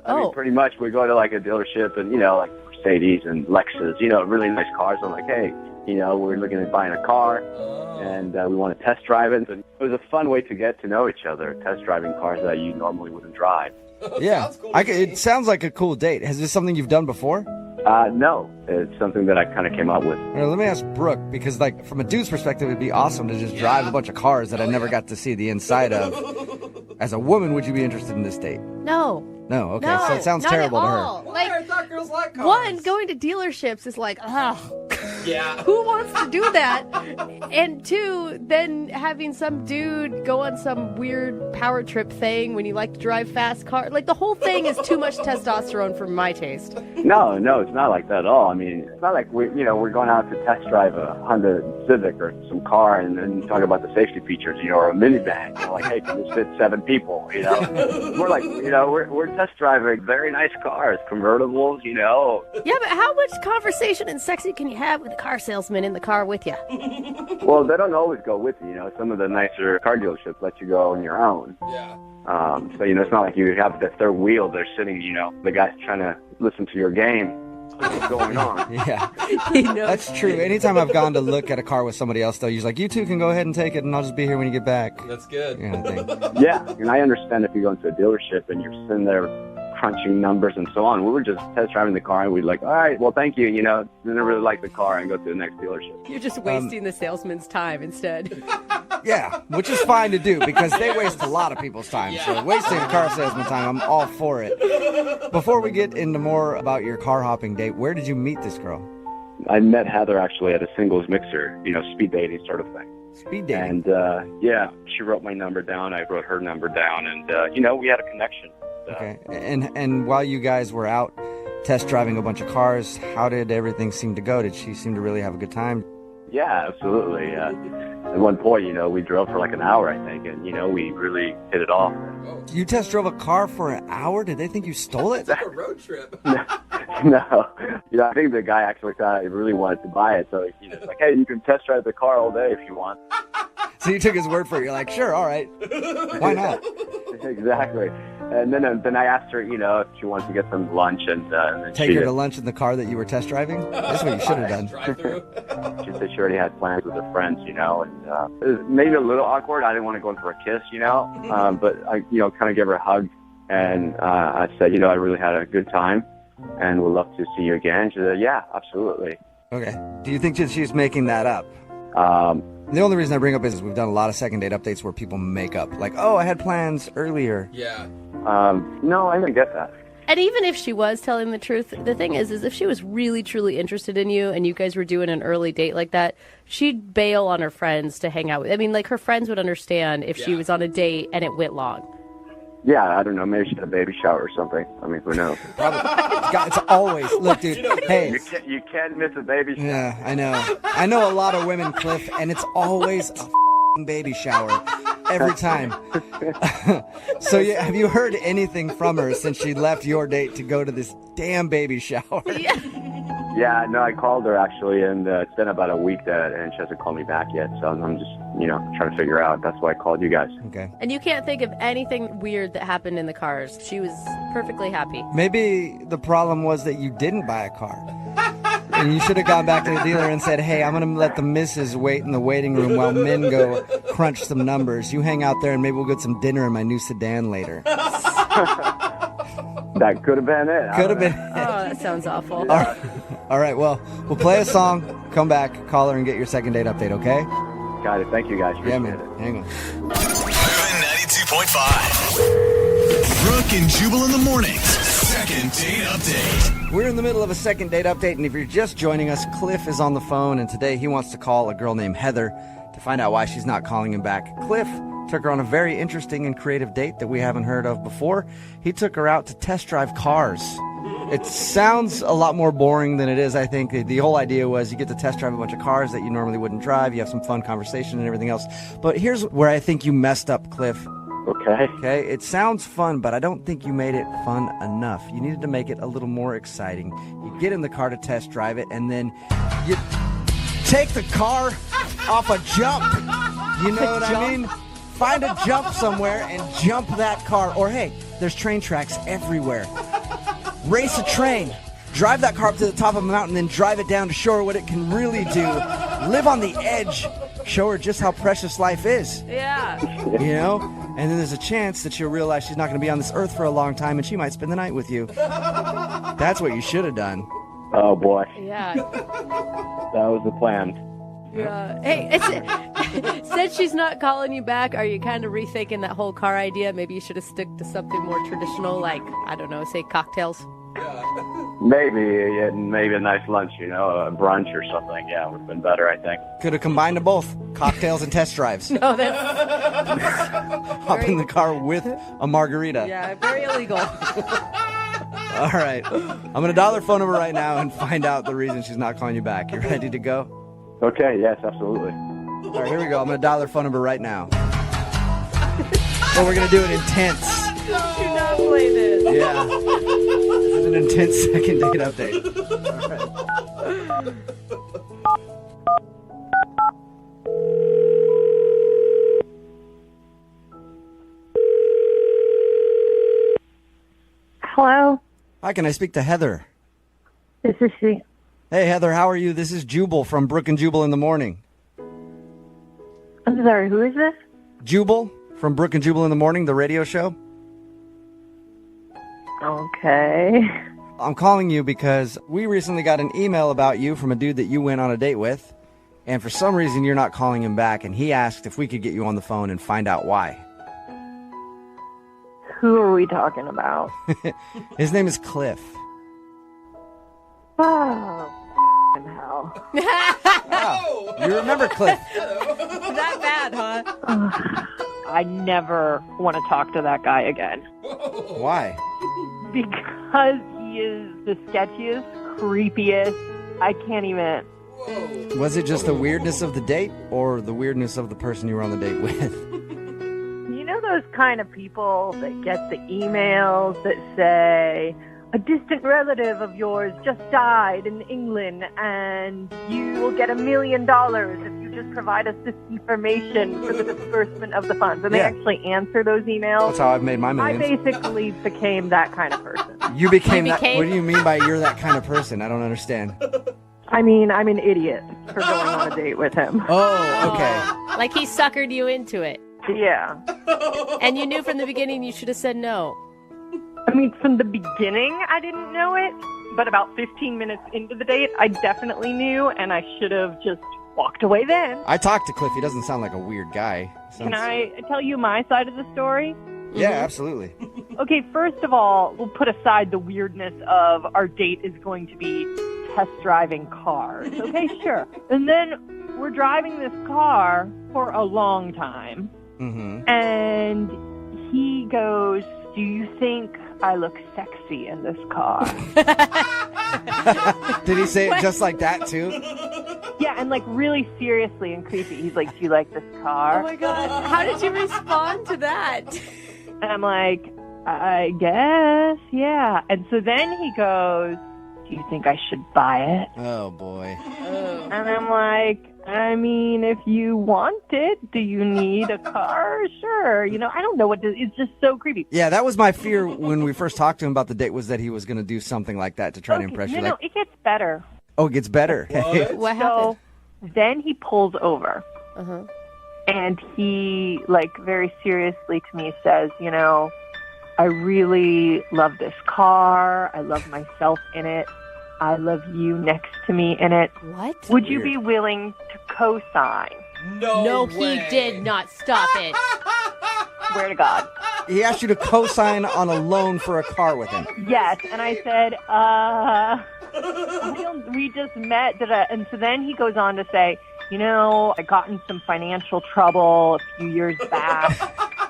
I mean, pretty much we go to like a dealership and, like Mercedes and Lexus, really nice cars. I'm like, hey, we're looking at buying a car and we want to test drive it. And it was a fun way to get to know each other, test driving cars that you normally wouldn't drive. Yeah. It sounds like a cool date. Is this something you've done before? No, it's something that I kind of came up with. All right, let me ask Brooke, because like from a dude's perspective, it'd be awesome to just drive a bunch of cars that I never got to see the inside of. As a woman, would you be interested in this date? No. No, okay. No, so it sounds not terrible at to all. her. Like, I thought girls like cars. one, going to dealerships is like, Yeah. who wants to do that? And two, then having some dude go on some weird power trip thing when you like to drive fast cars. Like, the whole thing is too much testosterone for my taste. No, it's not like that at all. I mean, it's not like we're going out to test drive a Honda Civic or some car and then talk about the safety features, or a minivan. Like, hey, can this fit 7 people? We're like, we're test driving very nice cars, convertibles, Yeah, but how much conversation and sexy can you have with a car salesman in the car with you? Well, they don't always go with you. Some of the nicer car dealerships let you go on your own. Yeah. So, it's not like you have the third wheel. They're sitting, the guy's trying to listen to your game. What's going on? Yeah. That's true. Anytime I've gone to look at a car with somebody else, though, he's like, you two can go ahead and take it, and I'll just be here when you get back. That's good. Yeah, and I understand if you go into a dealership and you're sitting there crunching numbers and so on. We were just test driving the car, and we're like, all right, well, thank you. Didn't really like the car, and go to the next dealership. You're just wasting the salesman's time instead. Yeah, which is fine to do because they waste a lot of people's time. So wasting a car salesman time, I'm all for it. Before we get into more about your car hopping date, where did you meet this girl? I met Heather actually at a singles mixer, speed dating sort of thing. Speed dating? And, yeah, she wrote my number down. I wrote her number down, and, we had a connection. Okay. And while you guys were out test driving a bunch of cars, how did everything seem to go? Did she seem to really have a good time? Yeah, absolutely. At one point, we drove for like an hour, I think, and, we really hit it off. You test drove a car for an hour? Did they think you stole it? It's like a road trip. No. I think the guy actually thought I really wanted to buy it, so, it's like, hey, you can test drive the car all day if you want. So you took his word for it. You're like, sure, all right. Why not? Exactly. And then I asked her, if she wanted to get some lunch, and take her to lunch in the car that you were test driving? That's what you should have done. She said she already had plans with her friends, and it was maybe a little awkward. I didn't want to go in for a kiss, but I, kind of gave her a hug, and I said, I really had a good time, and would love to see you again. She said, yeah, absolutely. Okay. Do you think that she's making that up? The only reason I bring up is we've done a lot of second date updates where people make up, like, oh, I had plans earlier. Yeah. No, I didn't get that. And even if she was telling the truth, the thing is if she was really, truly interested in you and you guys were doing an early date like that, she'd bail on her friends to hang out with. I mean, like, her friends would understand if she was on a date and it went long. Yeah, I don't know. Maybe she had a baby shower or something. I mean, who knows? It's always, look, dude, hey. You can't miss a baby shower. Yeah, I know. I know a lot of women, Cliff, and it's always a baby shower. Every time. So yeah, have you heard anything from her since she left your date to go to this damn baby shower? Yeah, no, I called her actually, and it's been about a week and she hasn't called me back yet. So I'm just, trying to figure out. That's why I called you guys. Okay. And you can't think of anything weird that happened in the cars. She was perfectly happy. Maybe the problem was that you didn't buy a car. And you should have gone back to the dealer and said, hey, I'm going to let the missus wait in the waiting room while men go crunch some numbers. You hang out there and maybe we'll get some dinner in my new sedan later. That could have been it. Could have been. Oh, that sounds awful. All right, well, we'll play a song, come back, call her, and get your second date update, okay? Got it. Thank you, guys. Yeah, man. Hang on. Moving 92.5. Brooke and Jubal in the mornings. Second date update. We're in the middle of a second date update, and if you're just joining us, Cliff is on the phone, and today he wants to call a girl named Heather to find out why she's not calling him back. Cliff took her on a very interesting and creative date that we haven't heard of before. He took her out to test drive cars. It sounds a lot more boring than it is, I think. The whole idea was you get to test drive a bunch of cars that you normally wouldn't drive. You have some fun conversation and everything else. But here's where I think you messed up, Cliff. Okay, it sounds fun, but I don't think you made it fun enough. You needed to make it a little more exciting. You get in the car to test drive it, and then you take the car off a jump. You know what I mean? Find a jump somewhere and jump that car. Or, hey, there's train tracks everywhere. Race a train. Drive that car up to the top of a mountain, then drive it down to show her what it can really do. Live on the edge. Show her just how precious life is. Yeah. You know? And then there's a chance that she'll realize she's not going to be on this earth for a long time, and she might spend the night with you. That's what you should have done. Oh, boy. Yeah. That was the plan. Yeah. Hey, since she's not calling you back, are you kind of rethinking that whole car idea? Maybe you should have stuck to something more traditional, like, I don't know, say cocktails? Maybe a nice lunch, a brunch or something. Yeah, would have been better, I think. Could have combined them both, cocktails and test drives. No, that's... Hop in the car with a margarita. Yeah, very illegal. All right. I'm going to dial her phone number right now and find out the reason she's not calling you back. You ready to go? Okay, yes, absolutely. All right, here we go. I'm going to dial her phone number right now. Well, we're going to do it intense. Do not play this. Yeah. This is an intense second date update. All right. Hello, Hi, can I speak to Heather? this is she. Hey, Heather, how are you? This is Jubal from Brooke and Jubal in the Morning. I'm sorry, who is this? Jubal from Brooke and Jubal in the Morning, the radio show. Okay. I'm calling you because we recently got an email about you from a dude that you went on a date with, and for some reason you're not calling him back, and he asked if we could get you on the phone and find out why. Who are we talking about? His name is Cliff. Oh, hell. Wow. You remember Cliff? That bad, huh? I never want to talk to that guy again. Why? Because he is the sketchiest, creepiest. I can't even. Was it just the weirdness of the date or the weirdness of the person you were on the date with? You know those kind of people that get the emails that say, a distant relative of yours just died in England and you will get $1 million if you just provide us this information for the disbursement of the funds. And they actually answer those emails. That's how I've made my millions. I basically became that kind of person. You became that? What do you mean by you're that kind of person? I don't understand. I mean, I'm an idiot for going on a date with him. Oh, okay. Like he suckered you into it. Yeah. And you knew from the beginning you should have said no. I mean, from the beginning, I didn't know it, but about 15 minutes into the date, I definitely knew, and I should have just walked away then. I talked to Cliff. He doesn't sound like a weird guy. Can I tell you my side of the story? Yeah, absolutely. Okay, first of all, we'll put aside the weirdness of our date is going to be test driving cars. Okay, sure. And then we're driving this car for a long time. Mm-hmm. And he goes, do you think I look sexy in this car? Did he say it just like that, too? Yeah, and like really seriously and creepy. He's like, do you like this car? Oh my God. How did you respond to that? And I'm like, I guess, yeah. And so then he goes, do you think I should buy it? Oh, boy. And I'm like, I mean, if you want it, do you need a car? Sure. I don't know it's just so creepy. Yeah, that was my fear when we first talked to him about the date, was that he was going to do something like that to try to impress you. No, it gets better. Oh, it gets better. What happened? So then he pulls over. Uh-huh. And he, very seriously to me says, I really love this car. I love myself in it. I love you next to me in it. What? Would you be willing to co-sign? No, he did not. Stop it. Swear to God. he asked you to co-sign on a loan for a car with him. Yes, and I said, we just met, and so then he goes on to say, I got in some financial trouble a few years back,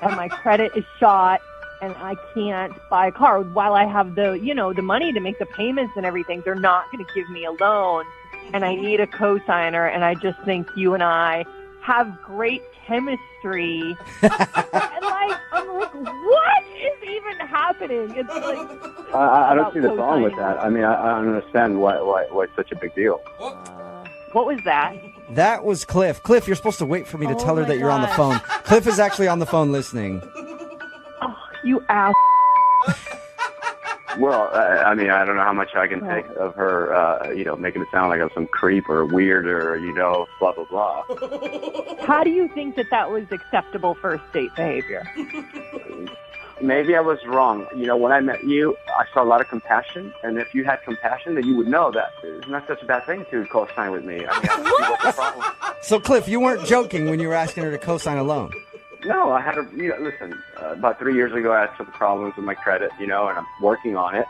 and my credit is shot, and I can't buy a car. While I have the money to make the payments and everything, they're not going to give me a loan, and I need a co-signer, and I just think you and I have great chemistry. And I'm like, what is even happening? It's like I don't see the problem with that. I mean, I don't understand why it's such a big deal. What was that? That was Cliff. Cliff, you're supposed to wait for me to tell her that you're on the phone. Cliff is actually on the phone listening. Oh, you ass. Well, I mean, I don't know how much I can take of her, making it sound like I'm some creep or weird or, blah, blah, blah. How do you think that was acceptable first date behavior? Maybe I was wrong. When I met you, I saw a lot of compassion, and if you had compassion, then you would know that it's not such a bad thing to co-sign with me. I mean, I don't see what's the problem. So, Cliff, you weren't joking when you were asking her to co-sign a loan? No, I had listen, about 3 years ago, I had some problems with my credit, and I'm working on it.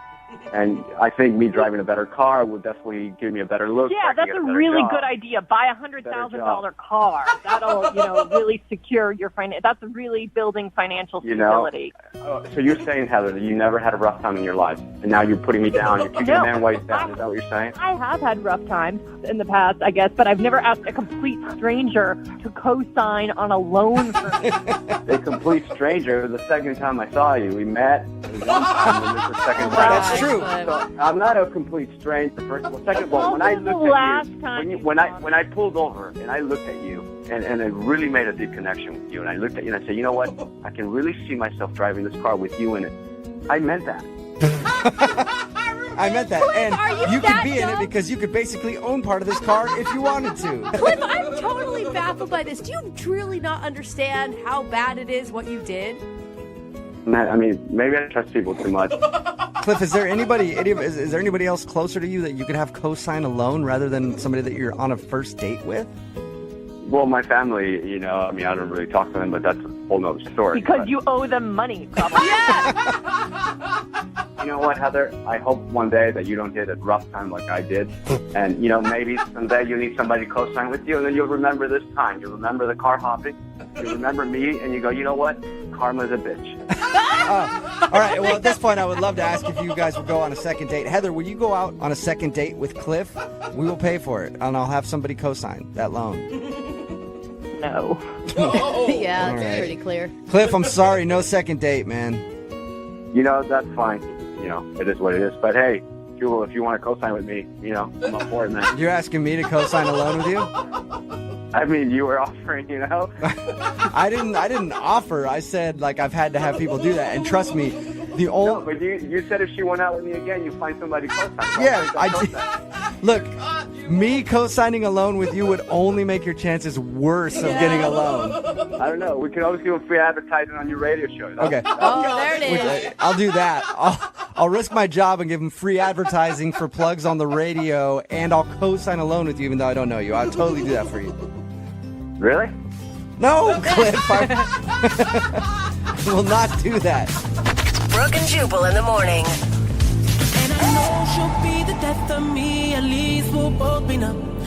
And I think me driving a better car would definitely give me a better look. Yeah, that's a really good idea. Buy a $100,000 car. That'll, really secure your finance. That's really building financial stability. So you're saying, Heather, that you never had a rough time in your life, and now you're putting me down. You're kicking a man while he's down. Is that what you're saying? I have had rough times in the past, I guess, but I've never asked a complete stranger to co-sign on a loan for me. A complete stranger. The second time I saw you, we met. One time, and this is the second time. That's true. So I'm not a complete stranger. First of all, second of all, when I looked at you, when I pulled over and I looked at you, and I really made a deep connection with you, and I looked at you and I said, you know what? I can really see myself driving this car with you in it. I meant that. I meant that. Cliff, and are you could be dumb? in it because you could basically own part of this car if you wanted to. Cliff, I'm totally baffled by this. Do you truly not understand how bad it is what you did? I mean, maybe I trust people too much. Cliff, is there anybody else closer to you that you could have co-sign a loan rather than somebody that you're on a first date with? Well, my family, I mean, I don't really talk to them, but that's a whole nother story. Because you owe them money, probably. You know what, Heather? I hope one day that you don't hit a rough time like I did. And, maybe someday you need somebody to co-sign with you, and then you'll remember this time. You'll remember the car hopping. You'll remember me, and you go, you know what? Karma's a bitch. All right, well, at this point, I would love to ask if you guys would go on a second date. Heather, will you go out on a second date with Cliff? We will pay for it, and I'll have somebody co-sign that loan. No. Yeah, All it's right. pretty clear. Cliff, I'm sorry, no second date, man. That's fine. It is what it is. But hey, Jewel, if you want to co-sign with me, I'm up for it, man. You're asking me to co-sign a loan with you? I mean, you were offering, I didn't offer. I said, I've had to have people do that. And trust me, the only... No, but you said if she went out with me again, you find somebody to co-sign. Yeah, I did. Look, me co-signing a loan with you would only make your chances worse of getting a loan. I don't know. We can always give a free advertising on your radio show. Okay. Oh, there it is. I'll do that. I'll risk my job and give them free advertising for plugs on the radio, and I'll co-sign a loan with you even though I don't know you. I'll totally do that for you. Really? No, Cliff. I will not do that. Brooke and Jubal in the morning. And I know she'll be the death of me, at least we'll both be numb.